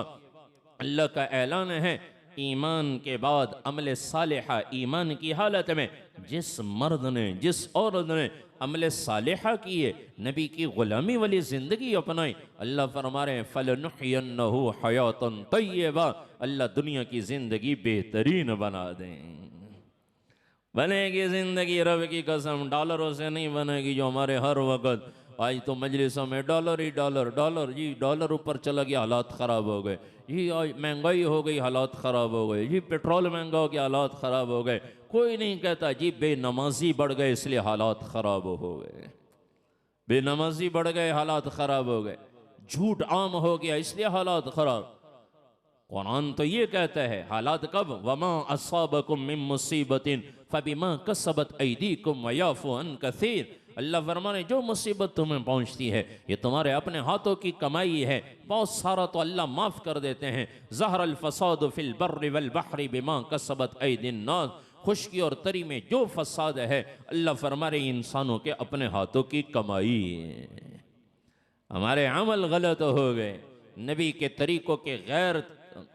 अल्लाह का ऐलान है, ईमान के बाद अमल सालिहा, ईमान की हालत में जिस मर्द ने जिस औरत ने अमल सालिहा किए, नबी की गुलामी वाली ज़िंदगी अपनाई, अल्लाह फरमा रहे हैं फलनुहयिन्नहु हयातन तय्यबा, अल्लाह दुनिया की ज़िंदगी बेहतरीन बना दें। बनेगी ज़िंदगी रब की कसम, डॉलरों से नहीं बनेगी जो हमारे हर वक्त। आज तो मजलिसों में डॉलर ही डॉलर, डॉलर जी, डॉलर ऊपर चला गया हालात ख़राब हो गए जी, आज महंगाई हो गई हालात ख़राब हो गए जी, पेट्रोल महंगा हो गया हालात ख़राब हो गए। कोई नहीं कहता जी बेनमाजी बढ़ गए इसलिए हालात ख़राब हो गए, बेनमाजी बढ़ गए हालात ख़राब हो गए, झूठ आम हो गया इसलिए हालात ख़राब। कुरान तो ये कहता है हालात कब, वमा असाबकुम मिन मुसीबतिन फबिमा कसबत ऐदीकुम वयाफु अन कसीर। अल्लाह फरमाने जो मुसीबत तुम्हें पहुंचती है ये तुम्हारे अपने हाथों की कमाई है, बहुत सारा तो अल्लाह माफ़ कर देते हैं। ज़हरल फसाद फिल बर्रि वल बहरि बिमा कसबत ऐदिन नास, खुशकी और तरी में जो फसाद है अल्लाह फरमा रहे इंसानों के अपने हाथों की कमाई है। हमारे अमल गलत हो गए, नबी के तरीक़ों के गैर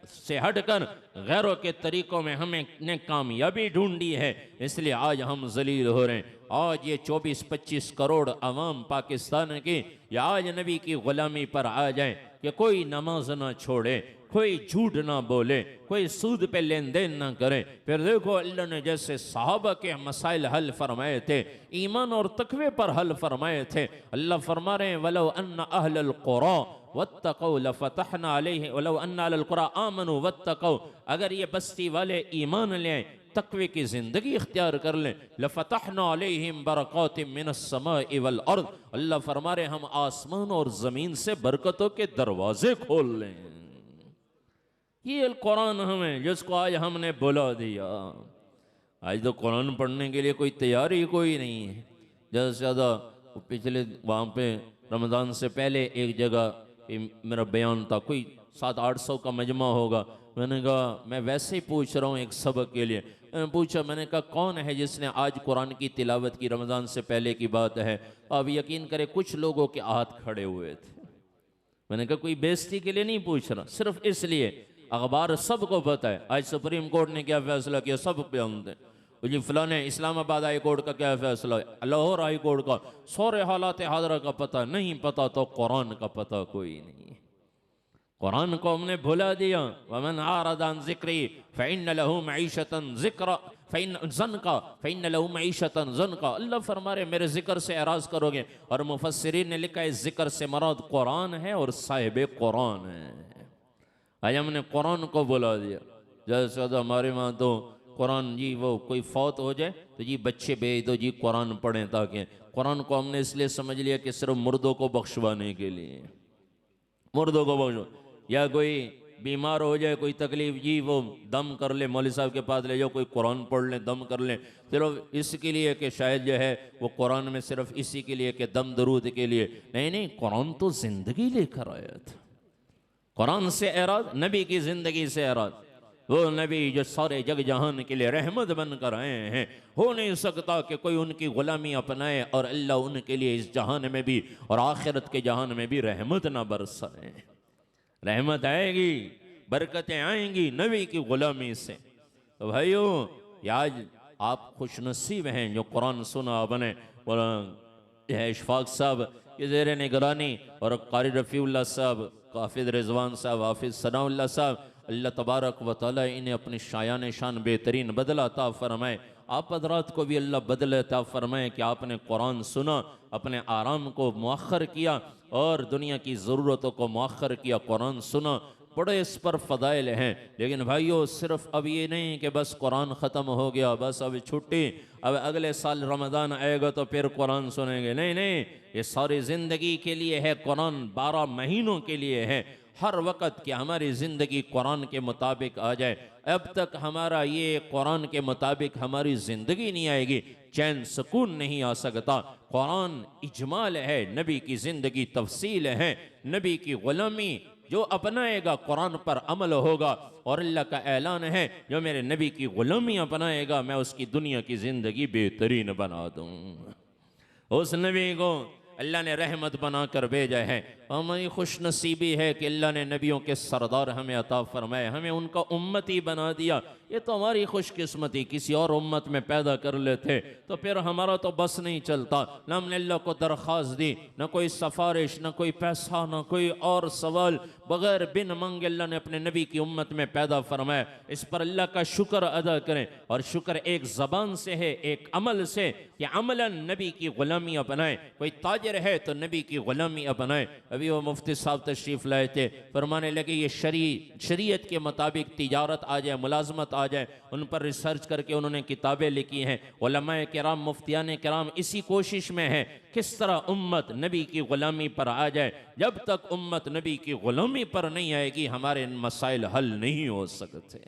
से हटकर गैरों के तरीक़ों में हमें ने कामयाबी ढूंढी है, इसलिए आज हम जलील हो रहे हैं। आज ये 24-25 करोड़ अवाम पाकिस्तान की या आज नबी की ग़ुलामी पर आ जाए कि कोई नमाज ना छोड़े, कोई झूठ ना बोले, कोई सूद पे लेन देन ना करे। फिर देखो अल्लाह ने जैसे सहाबा के मसाइल हल फरमाए थे, ईमान और तकवे पर हल फरमाए थे, अल्लाह फरमा रहे हैं वलो अन्ना अहलल क़ुरा वत्तक़ौ लफ़तहना अलैहिम वलो अन्ना अहलल क़ुरा आमनु वत्तक़ौ, अगर ये बस्ती वाले ईमान ले आए, तकवे की ज़िंदगी इख्तियार कर लें, लफ़तहना अलैहिम बरकातिम मिनस समाइ वल अर्द, अल्लाह फरमा रहे हम आसमान और ज़मीन से बरकतों के दरवाजे खोल लें। ये कुरान हमें जिसको आज हमने बुला दिया, आज तो कुरान पढ़ने के लिए कोई तैयारी कोई नहीं है। ज़्यादा से ज़्यादा पिछले वहाँ पे रमज़ान से पहले एक जगह मेरा बयान था, कोई 700-800 का मजमा होगा। मैंने कहा मैं वैसे ही पूछ रहा हूँ एक सबक के लिए, पूछा मैंने कहा कौन है जिसने आज कुरान की तिलावत की, रमज़ान से पहले की बात है। अब यकीन करें कुछ लोगों के हाथ खड़े हुए थे। मैंने कहा कोई बेइज्जती के लिए नहीं पूछ रहा, सिर्फ इसलिए अखबार सबको पता है आज सुप्रीम कोर्ट ने क्या फैसला किया, सब जानते हैं जी। फलाने इस्लामाबाद हाई कोर्ट का क्या फैसला है, लाहौर हाई कोर्ट का, सारे हालात हाजरा का पता नहीं, पता तो कुरान का पता कोई नहीं। कुरान को हमने भुला दिया। वमन आरद अन ज़िक्री फ़इन्न लहू मईशतन ज़िक्रा फ़इन्न ज़नका फ़इन्न लहू मईशतन ज़नका। अल्लाह फरमा रहे मेरे ज़िक्र से एराज़ करोगे, और मुफस्सिरीन ने लिखा है ज़िक्र से मराद कुरान है और साहिब कुरान है। आज हमने कुरान को बुला दिया। जैसे हमारे वहाँ तो कुरान जी वो कोई फौत हो जाए तो जी बच्चे भेज दो जी कुरान पढ़ें, ताकि कुरान को हमने इसलिए समझ लिया कि सिर्फ मुर्दों को बख्शवाने के लिए, मुर्दों को बख्शो, या कोई बीमार हो जाए कोई तकलीफ जी वो दम कर ले, मौलवी साहब के पास ले जाओ, कोई कुरान पढ़ ले दम कर ले, सिर्फ इसके लिए कि शायद जो है वो कुरान में सिर्फ इसी के लिए कि दम दरूद के लिए। नहीं नहीं, कुरान तो ज़िंदगी लेकर आया था। कुरान से एराद, नबी की ज़िंदगी से एराद, वो नबी जो सारे जग जहान के लिए रहमत बनकर आए हैं। हो नहीं सकता कि कोई उनकी ग़ुलामी अपनाए और अल्लाह उनके लिए इस जहान में भी और आखिरत के जहान में भी रहमत ना बरसाए। रहमत आएगी, बरकतें आएंगी नबी की ग़ुलामी से। तो भाइयों आज आप खुशनसीब हैं जो कुरान सुना आपने। इशफाक साहब के ज़ेर निगरानी और कारी रफ़ीउल्लाह साहब, हाफिज़ रिजवान साहब, हाफिज़ सनाउल्लाह साहब, अल्लाह तबारक व तआला इन्हें अपनी शायान शान बेहतरीन बदला अता फरमाए। आप हज़रात को भी अल्लाह बदल अता फरमाए कि आपने कुरान सुना, अपने आराम को मुअख्खर किया और दुनिया की ज़रूरतों को मुअख्खर किया, कुरान सुना। बड़े इस पर फ़दाइल हैं। लेकिन भाइयों सिर्फ अब ये नहीं कि बस कुरान ख़त्म हो गया, बस अब छुट्टी, अब अगले साल रमज़ान आएगा तो फिर कुरान सुनेंगे। नहीं नहीं, ये सारी ज़िंदगी के लिए है कुरान, 12 महीनों के लिए है। हर वक्त कि हमारी ज़िंदगी कुरान के मुताबिक आ जाए। अब तक हमारा ये कुरान के मुताबिक हमारी ज़िंदगी नहीं आएगी, चैन सुकून नहीं आ सकता। कुरान इजमाल है, नबी की ज़िंदगी तफसील है, नबी की ग़ुलामी जो अपनाएगा कुरान पर अमल होगा। और अल्लाह का ऐलान है, जो मेरे नबी की ग़ुलामी अपनाएगा मैं उसकी दुनिया की ज़िंदगी बेहतरीन बना दूँ। उस नबी को अल्लाह ने रहमत बना कर भेजा है। हमारी खुश नसीबी है कि अल्लाह ने नबियों के सरदार हमें अता फरमाए, हमें उनका उम्मती बना दिया। ये तो हमारी खुशकिस्मती, किसी और उम्मत में पैदा कर लेते तो फिर हमारा तो बस नहीं चलता। न हमने अल्लाह को दरख्वास्त दी, न कोई सफारिश, न कोई पैसा, न कोई और सवाल, बगैर बिन मंगे अल्लाह ने अपने नबी की उम्मत में पैदा फरमाया। इस पर अल्लाह का शुक्र अदा करें। और शुक्र एक ज़बान से है, एक अमल से, कि अमलन नबी की ग़ुलामी अपनाएं। कोई ताजर है तो नबी की ग़ुलामी अपनाएं। अभी वो मुफ्ती साहब तशरीफ़ लाए थे, फरमाने लगे ये शरीयत के मुताबिक तिजारत आ जाए, मुलाजमत आ जाए। उन पर रिसर्च करके उन्होंने किताबें लिखी हैं। उलमाए किराम, मुफ्तियान किराम इसी कोशिश में है किस तरह उम्मत नबी की ग़ुलामी पर आ जाए। जब तक उम्मत नबी की ग़ुलामी पर नहीं आएगी हमारे मसाइल हल नहीं हो सकते।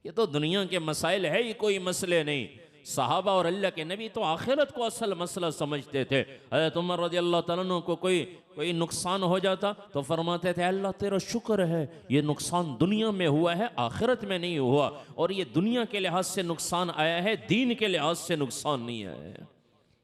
ये तो दुनिया के मसाइल है ही कोई मसले नहीं। सहाबा और अल्लाह के नबी तो आखिरत को असल मसला समझते थे। हज़रत उमर रज़ियल्लाहु तआला अन्हु को कोई नुकसान हो जाता तो फरमाते थे अल्लाह तेरा शुक्र है, ये नुकसान दुनिया में हुआ है, आखिरत में नहीं हुआ। और ये दुनिया के लिहाज से नुकसान आया है, दीन के लिहाज से नुकसान नहीं आया है।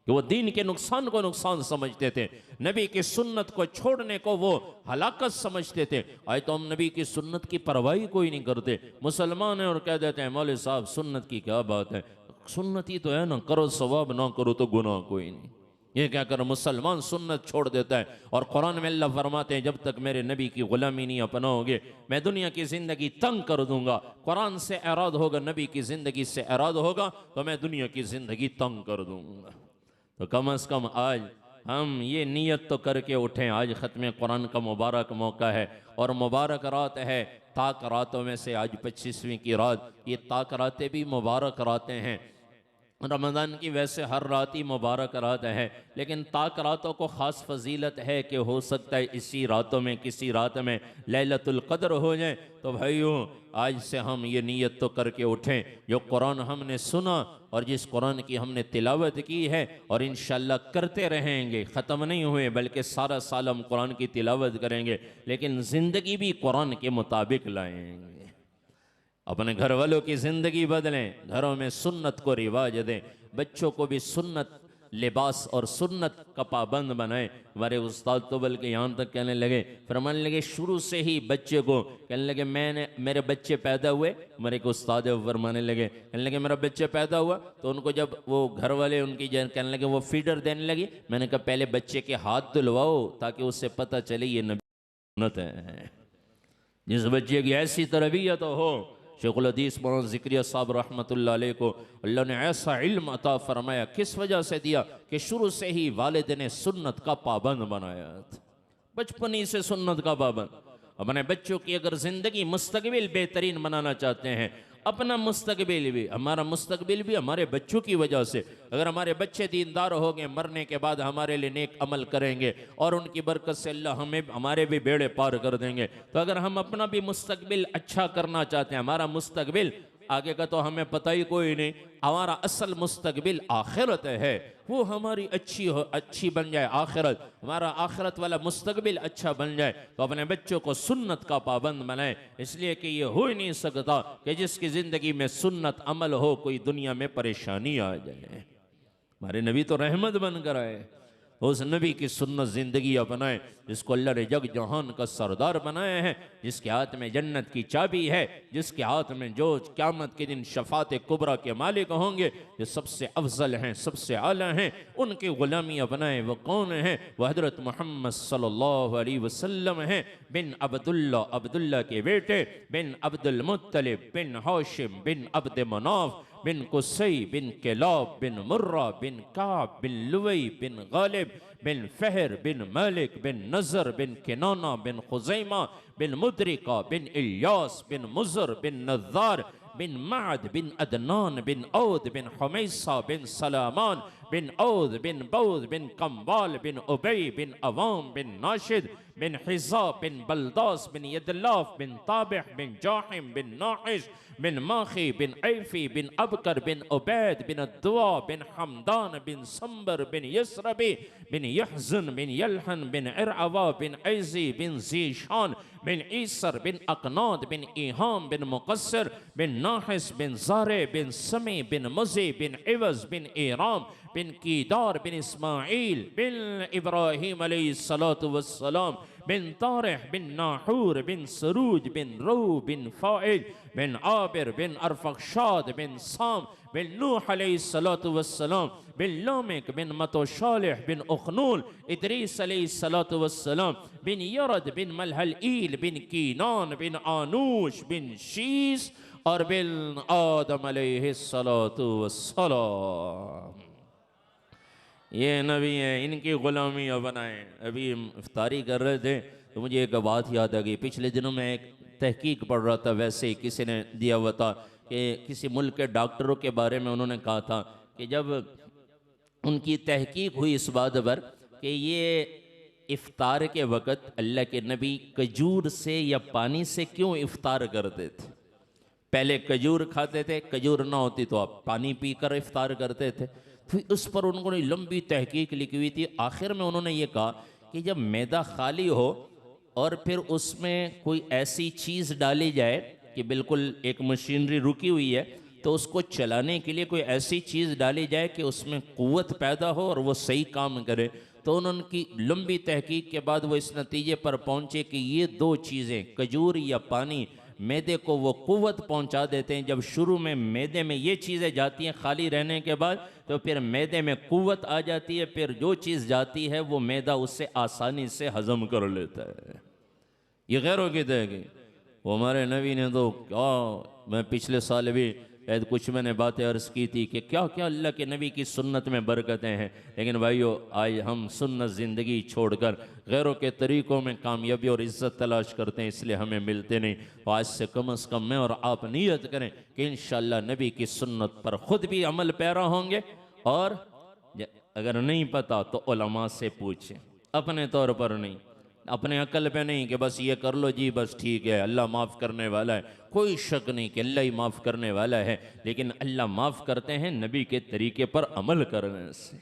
कि वो दीन के नुकसान को नुकसान समझते थे, नबी की सुन्नत को छोड़ने को वो हलाकत समझते थे। आज तो हम नबी की सुन्नत की परवाही कोई नहीं करते। मुसलमान हैं और कह देते हैं मौलवी साहब सुन्नत की क्या बात है, सुन्नत ही तो है ना, करो सवाब ना करो तो गुनाह कोई नहीं। ये क्या कर मुसलमान सुन्नत छोड़ देता है। और कुरान में अल्लाह फरमाते हैं जब तक मेरे नबी की ग़ुलामी नहीं अपनाओगे मैं दुनिया की ज़िंदगी तंग कर दूंगा। कुरान से एराद होगा, नबी की ज़िंदगी से एराद होगा तो मैं दुनिया की ज़िंदगी तंग कर दूंगा। तो कम अज़ कम आज हम ये नीयत तो करके उठें, आज ख़त्म कुरान का मुबारक मौका है और मुबारक रात है। ताक रातों में से आज 25वीं की रात, ये ताक रातें भी मुबारक रातें हैं। रमज़ान की वैसे हर रात ही मुबारक रात है, लेकिन ताक रातों को ख़ास फजीलत है कि हो सकता है इसी रातों में किसी रात में लैलतुल क़द्र हो जाए। तो भाइयों आज से हम ये नीयत तो करके उठें, जो कुरान हमने सुना और जिस कुरान की हमने तिलावत की है और इंशाअल्लाह करते रहेंगे, ख़त्म नहीं हुए बल्कि सारा साल हम कुरान की तिलावत करेंगे, लेकिन ज़िंदगी भी कुरान के मुताबिक लाएंगे। अपने घर वालों की ज़िंदगी बदलें, घरों में सुन्नत को रिवाज दें, बच्चों को भी सुन्नत लिबास और सुन्नत का पाबंद बनाएं। हमारे उस्ताद तो बल्कि यहाँ तक कहने लगे, फरमाने लगे शुरू से ही बच्चे को कहने लगे मेरे बच्चे पैदा हुए, हमारे एक उस्ताद है फरमाने लगे, कहने लगे मेरा बच्चे पैदा हुआ तो उनको जब वो घर वाले उनकी कहने लगे वो फीडर देने लगी, मैंने कहा पहले बच्चे के हाथ धुलवाओ ताकि उससे पता चले ये नबी सुन्नत है। जिस बच्चे की ऐसी तरबियत हो, शेखुल हदीस मौलाना ज़िक्रिया साहब रहमतुल्लाह अलैह को अल्लाह ने ऐसा इल्म अता फरमाया, किस वजह से दिया कि शुरू से ही वालिद ने सुन्नत का पाबंद बनाया, बचपन ही से सुन्नत का पाबंद। अपने बच्चों की अगर ज़िंदगी मुस्तकबिल बेहतरीन बनाना चाहते हैं, अपना मुस्तकबिल भी, हमारा मुस्तकबिल भी हमारे बच्चों की वजह से, अगर हमारे बच्चे दीनदार हो गए, मरने के बाद हमारे लिए नेक अमल करेंगे और उनकी बरकत से अल्लाह हमें हमारे भी बेड़े पार कर देंगे। तो अगर हम अपना भी मुस्तकबिल अच्छा करना चाहते हैं, हमारा मुस्तकबिल आगे का तो हमें पता ही कोई नहीं, हमारा असल मुस्तकबिल आखिरत है, वो हमारी अच्छी बन जाए, आखिरत हमारा आखिरत वाला मुस्तकबिल अच्छा बन जाए, तो अपने बच्चों को सुन्नत का पाबंद बनाए। इसलिए कि ये हो ही नहीं सकता कि जिसकी ज़िंदगी में सुन्नत अमल हो कोई दुनिया में परेशानी आ जाए। हमारे नबी तो रहमत बन कर आए, उस नबी की सुन्नत ज़िंदगी अपनाए जिसको अल्लाह ने जग जहान का सरदार बनाया है, जिसके हाथ में जन्नत की चाबी है, जिसके हाथ में जो क़यामत के दिन शफ़ात कुबरा के मालिक होंगे, जो सबसे अफजल हैं, सबसे आला हैं, उनकी ग़ुलामी अपनाए। वो कौन हैं? वह हज़रत मोहम्मद सल्लल्लाहु अलैहि वसल्लम हैं, बिन अब्दुल्ला के बेटे, बिन अब्दुल मुत्तलिब, बिन हाशिम, बिन अब्द मनाफ, बिन कुसै, बिन किलाब, बिन मुर्रा, बिन काब, बिन लुवई, बिन गालिब, बिन फहर, बिन मालिक, बिन नज़र, बिन किनाना, बिन खुज़ैमा, बिन मुद्रिका, बिन इल्यास, बिन मुज़र, बिन नज़ार, बिन माद, बिन अदनान, बिन औद, बिन हमैसा, बिन सलामान, बिन औद बिन बौद बिन कम्बाल बिन उबई बिन अवाम बिन नाशिद बिन हिज़ा बिन बलदास बिन यदलाफ बिन ताबिह बिन जाहिम बिन नाहिश बिन माखी बिन ऐफी बिन अबकर बिन उबैद बिन दुआ बिन हमदान बिन संबर बिन यसरबी बिन यहजन बिन यलहन बिन इरअवा बिन ऐजी बिन जीशान बिन ईसर बिन अकनाद बिन ईहाम बिन मुकस्सर बिन नाहिस बिन ज़ारे बिन समी बिन मुज़ी बिन इवज़ बिन ईराम बिन कीदार बिन इस्माईल बिन इब्राहीम अलैहिस्सलातु वस्सलाम बिन तारिह बिन नाहूर बिन सरूज बिन रू बिन फाइज बिन आबिर बिन अरफक्षाद बिन साम बिन नूह अलैहिस्सलातु वस्सलाम बिन लामिक बिन मतोशालिह बिन उखनूल इदरीस अलैहिस्सलातु वस्सलाम बिन यरद बिन मलहलईल बिन कीनान बिन आनूश बिन शीस और बिन आदम अलैहिस्सलातु वस्सलाम। ये नबी हैं, इनकी ग़ुलामी अब बनाएं। अभी इफ्तारी कर रहे थे तो मुझे एक बात याद आ गई। पिछले दिनों में एक तहकीक पढ़ रहा था, वैसे ही किसी ने दिया हुआ था कि किसी मुल्क के डॉक्टरों के बारे में उन्होंने कहा था कि जब उनकी तहकीक हुई इस बात पर कि ये इफ्तार के वक़्त अल्लाह के नबी खजूर से या पानी से क्यों इफ्तार करते थे। पहले खजूर खाते थे, खजूर ना होती तो आप पानी पीकर इफ्तार करते थे। फिर उस पर उन्होंने लंबी तहकीक लिखी हुई थी। आखिर में उन्होंने ये कहा कि जब मैदा खाली हो और फिर उसमें कोई ऐसी चीज़ डाली जाए कि बिल्कुल एक मशीनरी रुकी हुई है, तो उसको चलाने के लिए कोई ऐसी चीज़ डाली जाए कि उसमें क़ुव्वत पैदा हो और वो सही काम करे। तो उनकी लंबी तहकीक के बाद वो इस नतीजे पर पहुँचे कि ये दो चीज़ें, खजूर या पानी, मैदे को वो क़ुव्वत पहुंचा देते हैं। जब शुरू में मैदे में ये चीज़ें जाती हैं खाली रहने के बाद, तो फिर मैदे में क़ुव्वत आ जाती है, फिर जो चीज़ जाती है वो मैदा उससे आसानी से हज़म कर लेता है। ये गैरों की तहकीक। वो हमारे नबी ने तो क्या, मैं पिछले साल भी शायद कुछ मैंने बातें अर्ज़ की थी कि क्या क्या अल्लाह के नबी की सुन्नत में बरकतें हैं। लेकिन भाइयों, आज हम सुन्नत ज़िंदगी छोड़कर गैरों के तरीक़ों में कामयाबी और इज़्ज़त तलाश करते हैं, इसलिए हमें मिलते नहीं। तो आज से कम अज़ कम मैं और आप नीयत करें कि इंशाअल्लाह नबी की सुन्नत पर ख़ुद भी अमल पैरा होंगे, और अगर नहीं पता तो उलमा से पूछें, अपने तौर पर नहीं, अपने अकल पे नहीं कि बस ये कर लो जी बस ठीक है, अल्लाह माफ़ करने वाला है। कोई शक नहीं कि अल्लाह ही माफ़ करने वाला है, लेकिन अल्लाह माफ़ करते हैं नबी के तरीके पर अमल करने से।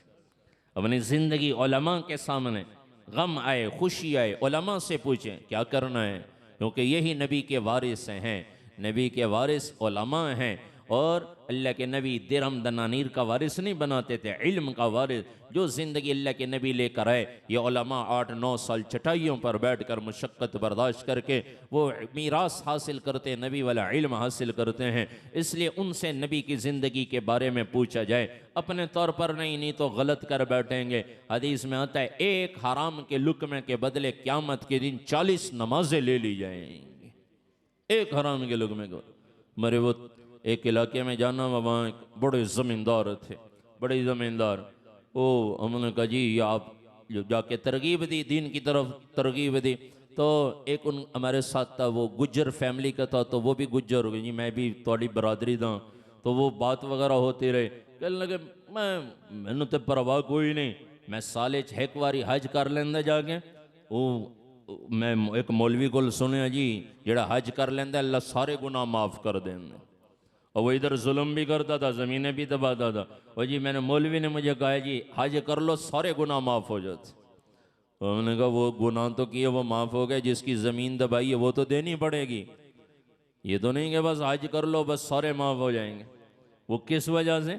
अपनी ज़िंदगी उलमा के सामने, गम आए खुशी आए, उलमा से पूछें क्या करना है, क्योंकि यही नबी के वारिस हैं। नबी के वारिस उलमा हैं, और अल्लाह के नबी दिरहम दनानीर का वारिस नहीं बनाते थे, इल्म का वारिस। जो ज़िंदगी अल्लाह के नबी लेकर आए, ये उलमा 8-9 साल चटाइयों पर बैठकर मुशक्क़त बर्दाश्त करके वो मीरास हासिल करते, नबी वाला इल्म हासिल करते हैं। इसलिए उनसे नबी की ज़िंदगी के बारे में पूछा जाए, अपने तौर पर नहीं तो गलत कर बैठेंगे। हदीस में आता है एक हराम के लुक़मे के बदले क़यामत के दिन 40 नमाजें ले ली जाएंगी। एक हराम के लुक़मे को। मेरे वो एक इलाके में जाना, वहाँ एक बड़े ज़मींदार थे, बड़े ज़मींदार। ओ हमने कहा जी ये आप जो जाके तरगीब दी, दीन की तरफ तरगीब दी। तो एक उन हमारे साथ था, वो गुज्जर फैमिली का था, तो वो भी गुज्जर हो गई जी, मैं भी थोड़ी बरादरी था। तो वो बात वगैरह होती रहे, कहने लगे मैनू तो परवाह कोई नहीं, मैं साले 6 बारी हज कर लेंदा जाके। वो मैं एक मौलवी को सुनिया जी, जेड़ा हज कर लेंदा अल्लाह सारे गुनाह माफ़ कर देंगे। और वो इधर जुल्म भी करता था, ज़मीनें भी दबाता था। और जी मैंने मौलवी ने मुझे कहा जी हज कर लो सारे गुनाह माफ़ हो जाते। तो मैंने कहा वो गुनाह तो किए वो माफ़ हो गए, जिसकी ज़मीन दबाई है वो तो देनी पड़ेगी। ये तो नहीं कि बस हज कर लो बस सारे माफ़ हो जाएंगे। वो किस वजह से,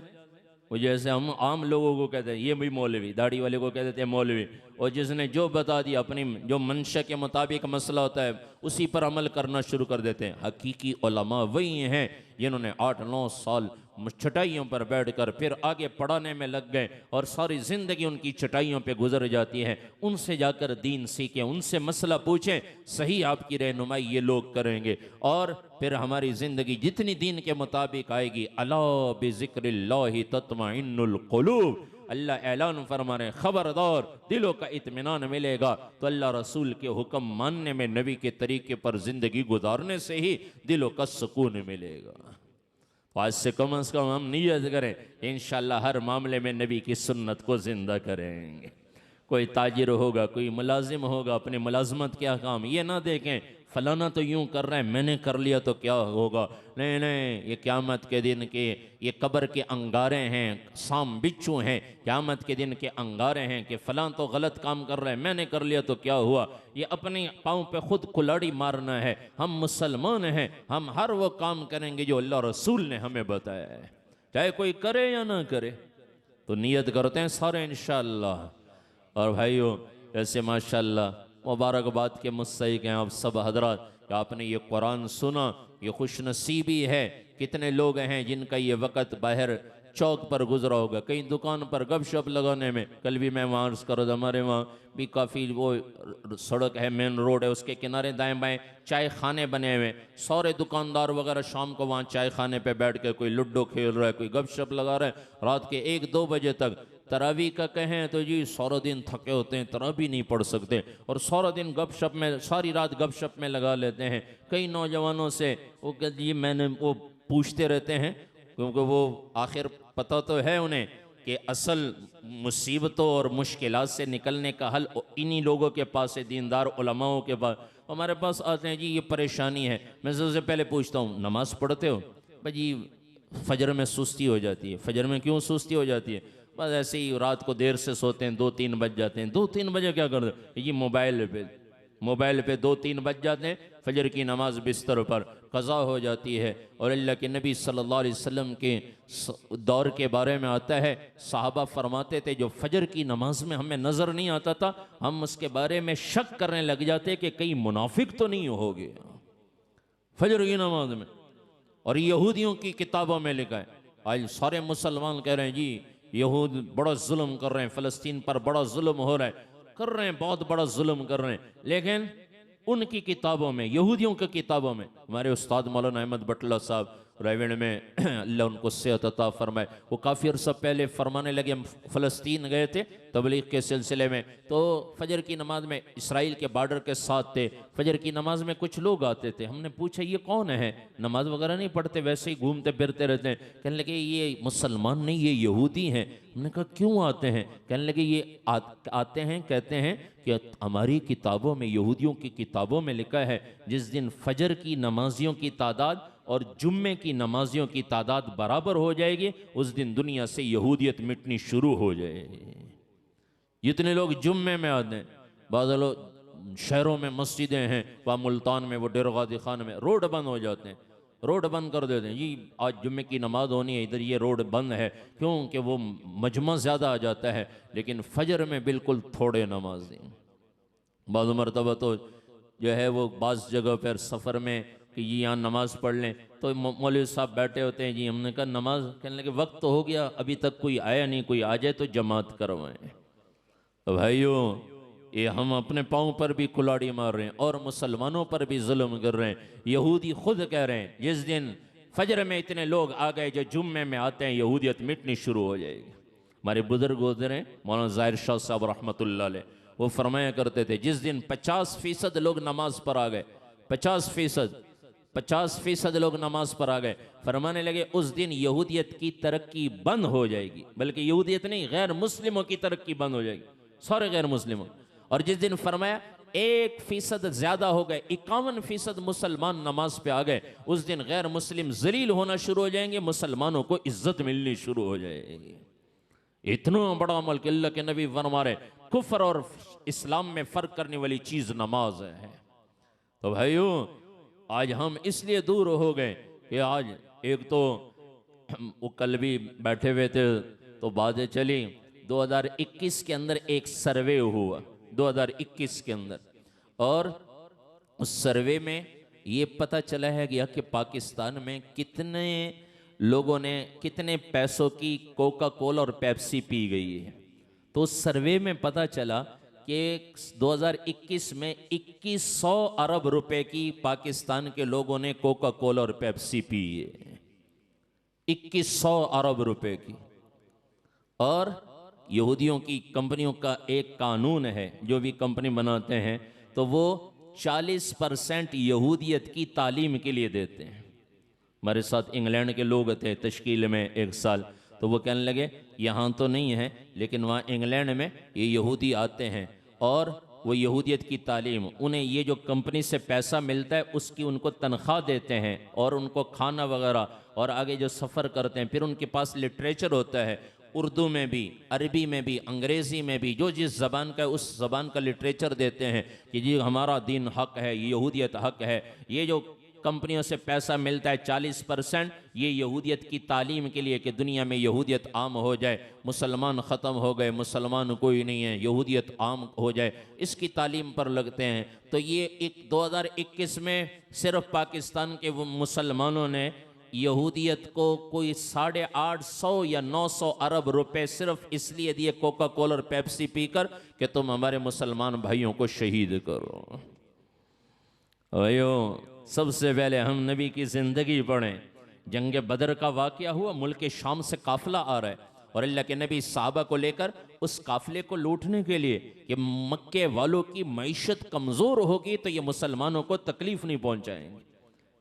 वो जैसे हम आम लोगों को कहते हैं ये भी मौलवी, दाढ़ी वाले को कहते थे मौलवी, और जिसने जो बता दिया अपनी जो मंशा के मुताबिक मसला होता है उसी पर अमल करना शुरू कर देते हैं। हकीकी उलमा वही हैं जिन्होंने 8-9 साल चटाइयों पर बैठकर फिर आगे पढ़ाने में लग गए, और सारी ज़िंदगी उनकी चटाइयों पे गुजर जाती है। उनसे जाकर दीन सीखें, उनसे मसला पूछें, सही आपकी रहनुमाई ये लोग करेंगे, और फिर हमारी ज़िंदगी जितनी दीन के मुताबिक आएगी। अला बिज़िक्रिल्लाहि तत्मइन्नुल क़ुलूब, अल्लाह ऐलान फरमा रहे, ख़बरदार दिलों का इत्मीनान मिलेगा। तो अल्लाह रसूल के हुक्म मानने में, नबी के तरीके पर ज़िंदगी गुजारने से ही दिलों का सुकून मिलेगा। तो आज से कम हम नीयत करें, इंशाअल्लाह हर मामले में नबी की सुन्नत को ज़िंदा करेंगे। कोई ताजिर होगा, कोई मुलाजिम होगा, अपने मुलाजमत क्या काम, ये ना देखें फलाना तो यूं कर रहा है, मैंने कर लिया तो क्या होगा। नहीं नहीं, ये क़यामत के दिन के ये कब्र के अंगारे हैं, साम बिच्छू हैं, क़यामत के दिन के अंगारे हैं कि फ़लां तो गलत काम कर रहा है, मैंने कर लिया तो क्या हुआ। ये अपने पाँव पे खुद कुल्हाड़ी मारना है। हम मुसलमान हैं, हम हर वो काम करेंगे जो अल्लाह रसूल ने हमें बताया है, चाहे कोई करे या ना करे। तो नियत करते हैं सारे इंशाअल्लाह। और भाइयों, ऐसे माशाअल्लाह मुबारकबाद के मुस्तहिक हैं आप सब हजरात कि आपने ये कुरान सुना, ये खुश नसीबी है। कितने लोग हैं जिनका ये वक़्त बाहर चौक पर गुजरा होगा, कहीं दुकान पर गपशप लगाने में। कल भी मैं वहाँ अर्ज़ करो, हमारे वहाँ भी काफ़ी वो सड़क है, मेन रोड है, उसके किनारे दाएं बाएं चाय खाने बने हुए। सारे दुकानदार वगैरह शाम को वहाँ चाय खाने पे बैठ के कोई लूडो खेल रहा है, कोई गपशप लगा रहा है रात के 1-2 बजे तक। तरावी का कहें तो जी सारा दिन थके होते हैं, तरावी नहीं पढ़ सकते और सारा दिन गपशप में, सारी रात गपशप में लगा लेते हैं। कई नौजवानों से वो जी मैंने वो पूछते रहते हैं, क्योंकि वो आखिर पता तो है उन्हें कि असल मुसीबतों और मुश्किलात से निकलने का हल इन्हीं लोगों के पास है, दीनदार उलमाओं के पास। हमारे पास आते हैं जी ये परेशानी है। मैं सबसे पहले पूछता हूँ नमाज़ पढ़ते हो? भाई जी फजर में सुस्ती हो जाती है। फजर में क्यों सुस्ती हो जाती है? बस ऐसे ही रात को देर से सोते हैं, 2-3 बज जाते हैं। 2-3 बजे क्या करते हैं? ये मोबाइल पे 2-3 बज जाते हैं। फजर की नमाज बिस्तर पर कज़ा हो जाती है। और अल्लाह के नबी सल्लल्लाहु अलैहि वसल्लम के दौर के बारे में आता है, साहबा फरमाते थे जो फजर की नमाज में हमें नज़र नहीं आता था, हम उसके बारे में शक करने लग जाते कि कहीं मुनाफिक तो नहीं हो गया फजर की नमाज में। और यहूदियों की किताबों में लिखा है। आज सारे मुसलमान कह रहे हैं जी यहूद बड़ा जुल्म कर रहे हैं, फ़लस्तीन पर बड़ा जुल्म हो रहा है, कर रहे हैं, बहुत बड़ा जुल्म कर रहे हैं। लेकिन उनकी किताबों में, यहूदियों की किताबों में, हमारे उस्ताद मौलाना अहमद बटला साहब रायवेण में अल्लाह उनको सेहत अता फरमाए, वो काफ़ी अर्सा पहले फरमाने लगे, हम फ़लस्तीन गए थे तबलीग के सिलसिले में, तो फजर की नमाज में इसराइल के बॉर्डर के साथ थे। फजर की नमाज में कुछ लोग आते थे, हमने पूछा ये कौन है, नमाज वगैरह नहीं पढ़ते, वैसे ही घूमते फिरते रहते हैं। कहने लगे ये मुसलमान नहीं, ये यहूदी हैं। हमने कहा क्यों आते हैं? कहने लगे ये आते हैं, कहते हैं कि हमारी किताबों में, यहूदियों की किताबों में लिखा है जिस दिन फजर की नमाजियों की तादाद और जुम्मे की नमाजियों की तादाद बराबर हो जाएगी, उस दिन दुनिया से यहूदियत मिटनी शुरू हो जाएगी। जितने लोग जुम्मे में आते हैं, बाद लोग शहरों में मस्जिदें हैं, वहाँ मुल्तान में, वो डेरगादी खान में रोड बंद हो जाते हैं, रोड बंद कर देते हैं जी आज जुम्मे की नमाज होनी है, इधर ये रोड बंद है, क्योंकि वो मजमा ज़्यादा आ जाता है। लेकिन फजर में बिल्कुल थोड़े नमाजी, बाद मरतबा तो जो है वो बाज़ जगह पर सफ़र में कि जी यहाँ नमाज़ पढ़ लें, तो मौलवी साहब बैठे होते हैं जी, हमने कहा नमाज, कहने लगे वक्त तो हो गया, अभी तक कोई आया नहीं, कोई आ जाए तो जमात करवाएं। तो भाइयों ये हम अपने पाँव पर भी कुल्हाड़ी मार रहे हैं और मुसलमानों पर भी जुल्म कर रहे हैं। यहूदी खुद कह रहे हैं जिस दिन फजर में इतने लोग आ गए जो जुम्मे में आते हैं, यहूदियत मिटनी शुरू हो जाएगी। हमारे बुजुर्ग होते रहे मौलाना ज़ाहिर शाह साहब रहमतुल्लाह अलैह, वो फरमाया करते थे जिस दिन 50% लोग नमाज पर आ गए, 50% लोग नमाज पर आ गए, फरमाने लगे उस दिन यहूदियत की तरक्की बंद हो जाएगी। बल्कि यहूदियत नहीं, गैर मुस्लिमों की तरक्की बंद हो जाएगी, सारे गैर मुस्लिमों। और जिस दिन फरमाया 1% ज्यादा हो गए, 51% मुसलमान नमाज पे आ गए, उस दिन गैर मुस्लिम जलील होना शुरू हो जाएंगे, मुसलमानों को इज्जत मिलनी शुरू हो जाएगी। इतना बड़ा अमल कि अल्लाह के नबी फरमा रहे कुफ्र और इस्लाम में फर्क करने वाली चीज नमाज है। तो भाइयों आज हम इसलिए दूर हो गए कि आज एक तो वो कल भी बैठे हुए थे तो बातें चली, 2021 के अंदर एक सर्वे हुआ, 2021 के अंदर, और उस सर्वे में ये पता चला है गया कि पाकिस्तान में कितने लोगों ने कितने पैसों की कोका कोला और पेप्सी पी गई है। तो उस सर्वे में पता चला कि 2021 में 2100 अरब रुपए की पाकिस्तान के लोगों ने कोका कोला और पेप्सी पी है, 2100 अरब रुपए की। और यहूदियों की कंपनियों का एक कानून है, जो भी कंपनी बनाते हैं तो वो 40% यहूदियत की तालीम के लिए देते हैं। हमारे साथ इंग्लैंड के लोग थे तश्कील में एक साल, तो वो कहने लगे यहाँ तो नहीं है लेकिन वहाँ इंग्लैंड में ये यहूदी आते हैं और वो यहूदियत की तालीम, उन्हें ये जो कंपनी से पैसा मिलता है उसकी उनको तनख्वाह देते हैं और उनको खाना वगैरह, और आगे जो सफ़र करते हैं फिर उनके पास लिटरेचर होता है, उर्दू में भी, अरबी में भी, अंग्रेज़ी में भी, जो जिस ज़बान का है उस ज़बान का लिटरेचर देते हैं कि जी हमारा दीन हक़ है, यहूदियत हक़ है। ये जो कंपनियों से पैसा मिलता है 40% ये यहूदियत की तालीम के लिए कि दुनिया में यहूदियत आम हो जाए, मुसलमान ख़त्म हो गए, मुसलमान कोई नहीं है, यहूदियत आम हो जाए, इसकी तालीम पर लगते हैं। तो ये 2021 में सिर्फ पाकिस्तान के वो मुसलमानों ने यहूदियत को कोई 850 या 900 अरब रुपए सिर्फ इसलिए दिए कोका कोला और पेप्सी पीकर कि तुम हमारे मुसलमान भाइयों को शहीद करो। अयो सबसे पहले हम नबी की ज़िंदगी पढ़ें। जंग बदर का वाक़या हुआ, मुल्क शाम से काफ़िला आ रहा है और अल्लाह के नबी सहाबा को लेकर उस काफ़िले को लूटने के लिए कि मक्के वालों की मईशत कमज़ोर होगी तो ये मुसलमानों को तकलीफ़ नहीं पहुँचाएंगे।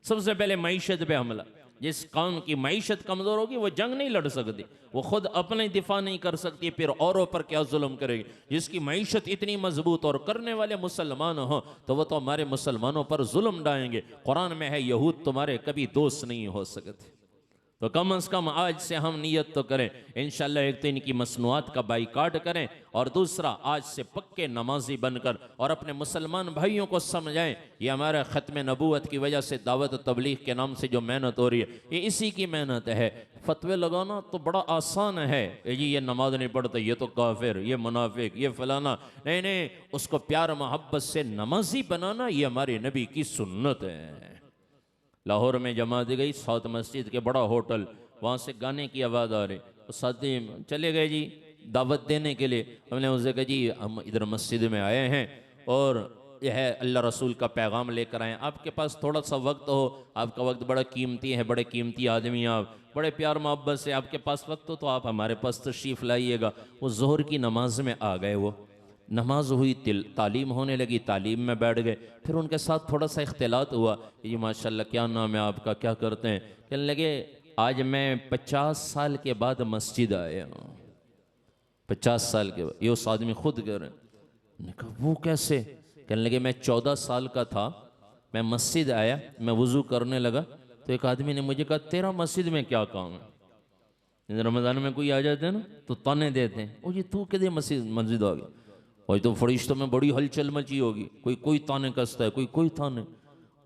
सबसे पहले मईशत पे हमला। जिस कौम की मईशत कमज़ोर होगी वो जंग नहीं लड़ सकती, वो खुद अपने दिफा नहीं कर सकती, फिर औरों पर क्या जुल्म करेगी। जिसकी मईशत इतनी मजबूत और करने वाले मुसलमान हो तो वो तो हमारे मुसलमानों पर जुल्म डालेंगे। कुरान में है यहूद तुम्हारे कभी दोस्त नहीं हो सकते। तो कम से कम आज से हम नियत तो करें इंशाअल्लाह, एक तो इनकी मसनूआत का बाइकाट करें और दूसरा आज से पक्के नमाजी बनकर और अपने मुसलमान भाइयों को समझाएं ये हमारे ख़त्म नबूवत की वजह से दावत तबलीग के नाम से जो मेहनत हो रही है ये इसी की मेहनत है। फतवे लगाना तो बड़ा आसान है, जी ये नमाज नहीं पढ़ता, ये तो काफिर, ये मुनाफिक, ये फलाना, नहीं नहीं, उसको प्यार मोहब्बत से नमाजी बनाना ये हमारे नबी की सुन्नत है। लाहौर में जमा दी गई साउथ मस्जिद के बड़ा होटल, वहाँ से गाने की आवाज़ आ रही, तो साथी चले गए जी दावत देने के लिए। हमने उनसे कहा जी हम इधर मस्जिद में आए हैं और यह है अल्लाह रसूल का पैगाम लेकर आए, आपके पास थोड़ा सा वक्त हो, आपका वक्त बड़ा कीमती है, बड़े कीमती आदमी आप, बड़े प्यार मोहब्बत से आपके पास वक्त हो तो आप हमारे पास तशरीफ़ लाइएगा। वो ज़ोहर की नमाज में आ गए, वो नमाज हुई, तालीम होने लगी, तालीम में बैठ गए। फिर उनके साथ थोड़ा सा इख्तिलात हुआ, ये माशाल्लाह क्या नाम है आपका, क्या करते हैं? कहने लगे आज मैं 50 साल के बाद मस्जिद आया हूँ। 50 साल के बाद, ये उस आदमी खुद कह रहे हैं। मैंने कहा वो कैसे? कहने लगे मैं 14 साल का था, मैं मस्जिद आया, मैं वज़ू करने लगा तो एक आदमी ने मुझे कहा तेरा मस्जिद में क्या काम है? रमज़ान में कोई आ जाते हैं ना तो ताने देते हैं, ओ ये तू किधर मस्जिद आ गया, और तो फरिश्तों में बड़ी हलचल मची होगी, कोई ताने कसता है, कोई ताने।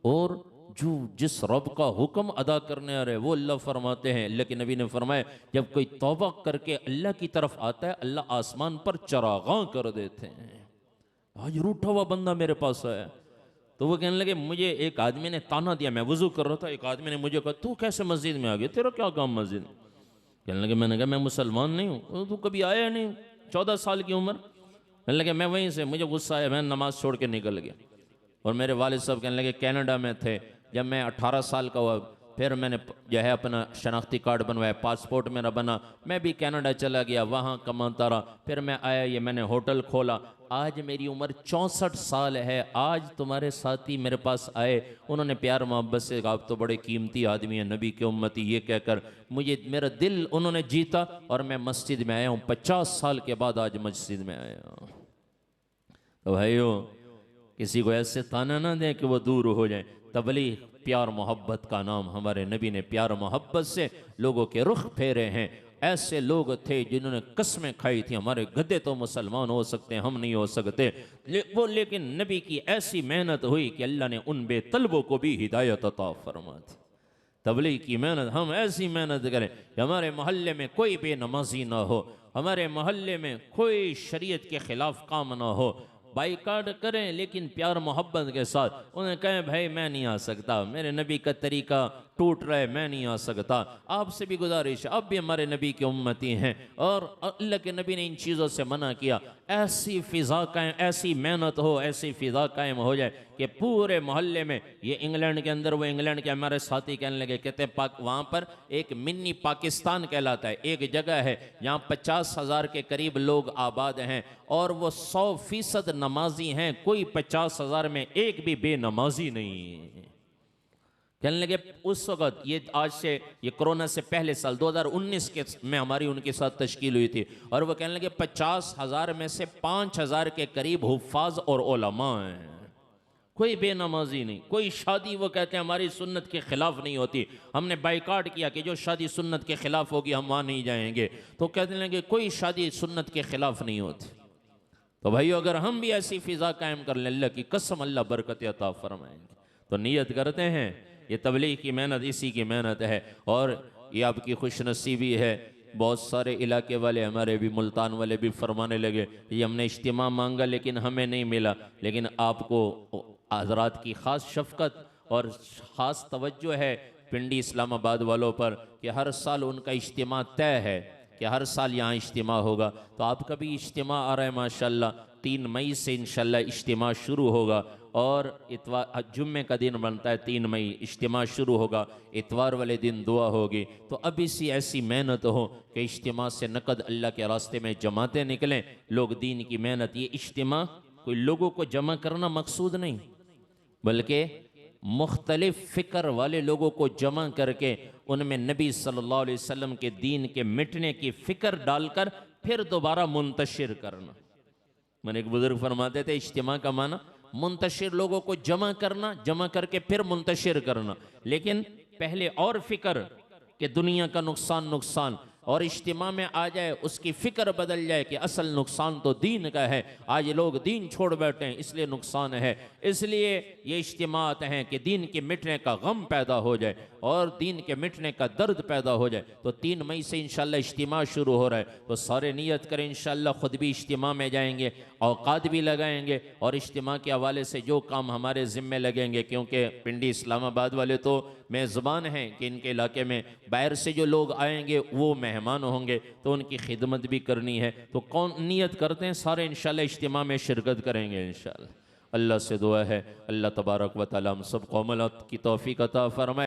और जो जिस रब का हुक्म अदा करने आ रहे वो अल्लाह फरमाते हैं, अल्लाह के नबी ने फरमाया जब कोई तौबा करके अल्लाह की तरफ आता है अल्लाह आसमान पर चरागां कर देते हैं। आज रूठा हुआ बंदा मेरे पास आया तो वो कहने लगे मुझे एक आदमी ने ताना दिया, मैं वजू कर रहा था, एक आदमी ने मुझे कहा तू कैसे मस्जिद में आ गया, तेरा क्या काम मस्जिद में? कहने लगे मैंने कहा मैं मुसलमान नहीं हूँ, तू कभी आया नहीं, 14 साल की उम्र। कहने लगे मैं वहीं से, मुझे गुस्सा आया, मैं नमाज छोड़ के निकल गया। और मेरे वालिद साहब कहने लगे कनाडा में थे, जब मैं 18 साल का हुआ फिर मैंने जो है अपना शनाख्ती कार्ड बनवाया, पासपोर्ट मेरा बना, मैं भी कनाडा चला गया, वहाँ कमाता रहा, फिर मैं आया, ये मैंने होटल खोला। आज मेरी उम्र 64 साल है। आज तुम्हारे साथी मेरे पास आए, उन्होंने प्यार मोहब्बत से आप तो बड़े कीमती आदमी हैं, नबी के उम्मती, ये कहकर मुझे मेरा दिल उन्होंने जीता और मैं मस्जिद में आया हूँ। 50 साल के बाद आज मस्जिद में आया हूँ। तो भाइयों किसी को ऐसे ताना ना दें कि वो दूर हो जाए। तबलीग प्यार मोहब्बत का नाम, हमारे नबी ने प्यार मोहब्बत से लोगों के रुख फेरे हैं। ऐसे लोग थे जिन्होंने कसमें खाई थी हमारे गधे तो मुसलमान हो सकते हैं, हम नहीं हो सकते, लेकिन नबी की ऐसी मेहनत हुई कि अल्लाह ने उन बेतलबों को भी हिदायत अता फरमा दी। तबलीग की मेहनत, हम ऐसी मेहनत करें कि हमारे मोहल्ले में कोई बेनमाजी ना हो, हमारे मोहल्ले में कोई शरीयत के खिलाफ काम ना हो। बाइकाट करें लेकिन प्यार मोहब्बत के साथ। उन्हें कहें भाई मैं नहीं आ सकता, मेरे नबी का तरीका टूट रहा है, मैं नहीं आ सकता, आपसे भी गुजारिश, आप भी हमारे नबी के उम्मती हैं और अल्लाह के नबी ने इन चीज़ों से मना किया। ऐसी फ़िज़ा कायम, ऐसी मेहनत हो, ऐसी फ़िज़ा कायम हो जाए कि पूरे मोहल्ले में, ये इंग्लैंड के अंदर, वो इंग्लैंड के हमारे साथी कहने लगे, कहते वहाँ पर एक मिनी पाकिस्तान कहलाता है, एक जगह है जहाँ 50,000 के करीब लोग आबाद हैं और वो 100% नमाजी हैं, कोई 50,000 में एक भी बेनमाजी नहीं। कहने लगे उस वक़्त, ये आज से, ये कोरोना से पहले साल 2019 के में हमारी उनके साथ तश्कील हुई थी, और वो कहने लगे 50,000 में से 5,000 के करीब हुफ़ाज़ और उलमा हैं, कोई बेनमाजी नहीं, कोई शादी वो कहते हैं हमारी सुन्नत के ख़िलाफ़ नहीं होती, हमने बाइकाट किया कि जो शादी सुन्नत के ख़िलाफ़ होगी हम वहाँ नहीं जाएंगे, तो कहने लगे कोई शादी सुन्नत के ख़िलाफ़ नहीं होती। तो भाई अगर हम भी ऐसी फ़िज़ा कायम कर लें, अल्लाह की कसम अल्लाह बरकत अता फरमाएंगे। तो नियत करते हैं, ये तबलीग की मेहनत इसी की मेहनत है, और ये आपकी खुशनसीबी है। बहुत सारे इलाके वाले हमारे भी, मुल्तान वाले भी फरमाने लगे ये हमने इज्तिमा मांगा लेकिन हमें नहीं मिला, लेकिन आपको हज़रात की ख़ास शफ़क़त और ख़ास तवज्जो है पिंडी इस्लामाबाद वालों पर कि हर साल उनका इज्तिमा तय है कि हर साल यहाँ इज्तिमा होगा। तो आपका भी इज्तिमा आ रहा है माशाल्लाह, 3 मई से इंशाल्लाह इज्तिमा शुरू होगा, और इतवार जुम्मे का दिन बनता है 3 मई, इज्तिमा शुरू होगा, इतवार वाले दिन दुआ होगी। तो अब इसी ऐसी मेहनत हो कि इज्तिमा से नकद अल्लाह के रास्ते में जमाते निकलें, लोग दीन की मेहनत, ये इज्तिमा कोई लोगों को जमा करना मकसूद नहीं, बल्कि मुख्तलिफ फ़िक्र वाले लोगों को जमा करके उनमें नबी सल्लल्लाहु अलैहि वसल्लम के दीन के मिटने की फ़िक्र डालकर फिर दोबारा मुंतशिर करना। मैंने एक बुजुर्ग फरमाते थे इज्तिमा का माना मुंतशिर, लोगों को जमा करना, जमा करके फिर मुंतशिर करना, लेकिन पहले और फ़िक्र कि दुनिया का नुकसान और इज्तिमा में आ जाए, उसकी फ़िक्र बदल जाए कि असल नुकसान तो दीन का है, आज लोग दीन छोड़ बैठे हैं इसलिए नुकसान है। इसलिए ये इज्तिमात हैं कि दीन के मिटने का गम पैदा हो जाए और दीन के मिटने का दर्द पैदा हो जाए। तो 3 मई से इंशाल्लाह इज्तिमा शुरू हो रहा है, तो सारे नियत करें इंशाल्लाह ख़ुद भी इज्तिमा में जाएंगे, औकात भी लगाएंगे, और इज्तिमा के हवाले से जो काम हमारे ज़िम्मे लगेंगे, क्योंकि पिंडी इस्लामाबाद वाले तो मेज़बान हैं कि इनके इलाके में बाहर से जो लोग आएंगे वो मेहमान होंगे, तो उनकी खिदमत भी करनी है। तो कौन नियत करते हैं, सारे इंशाल्लाह इज्तिमा में शिरकत करेंगे इंशाल्लाह। अल्लाह से दुआ है अल्लाह तबारक व तआला हम सब को अमल की तौफीक अता फरमाए।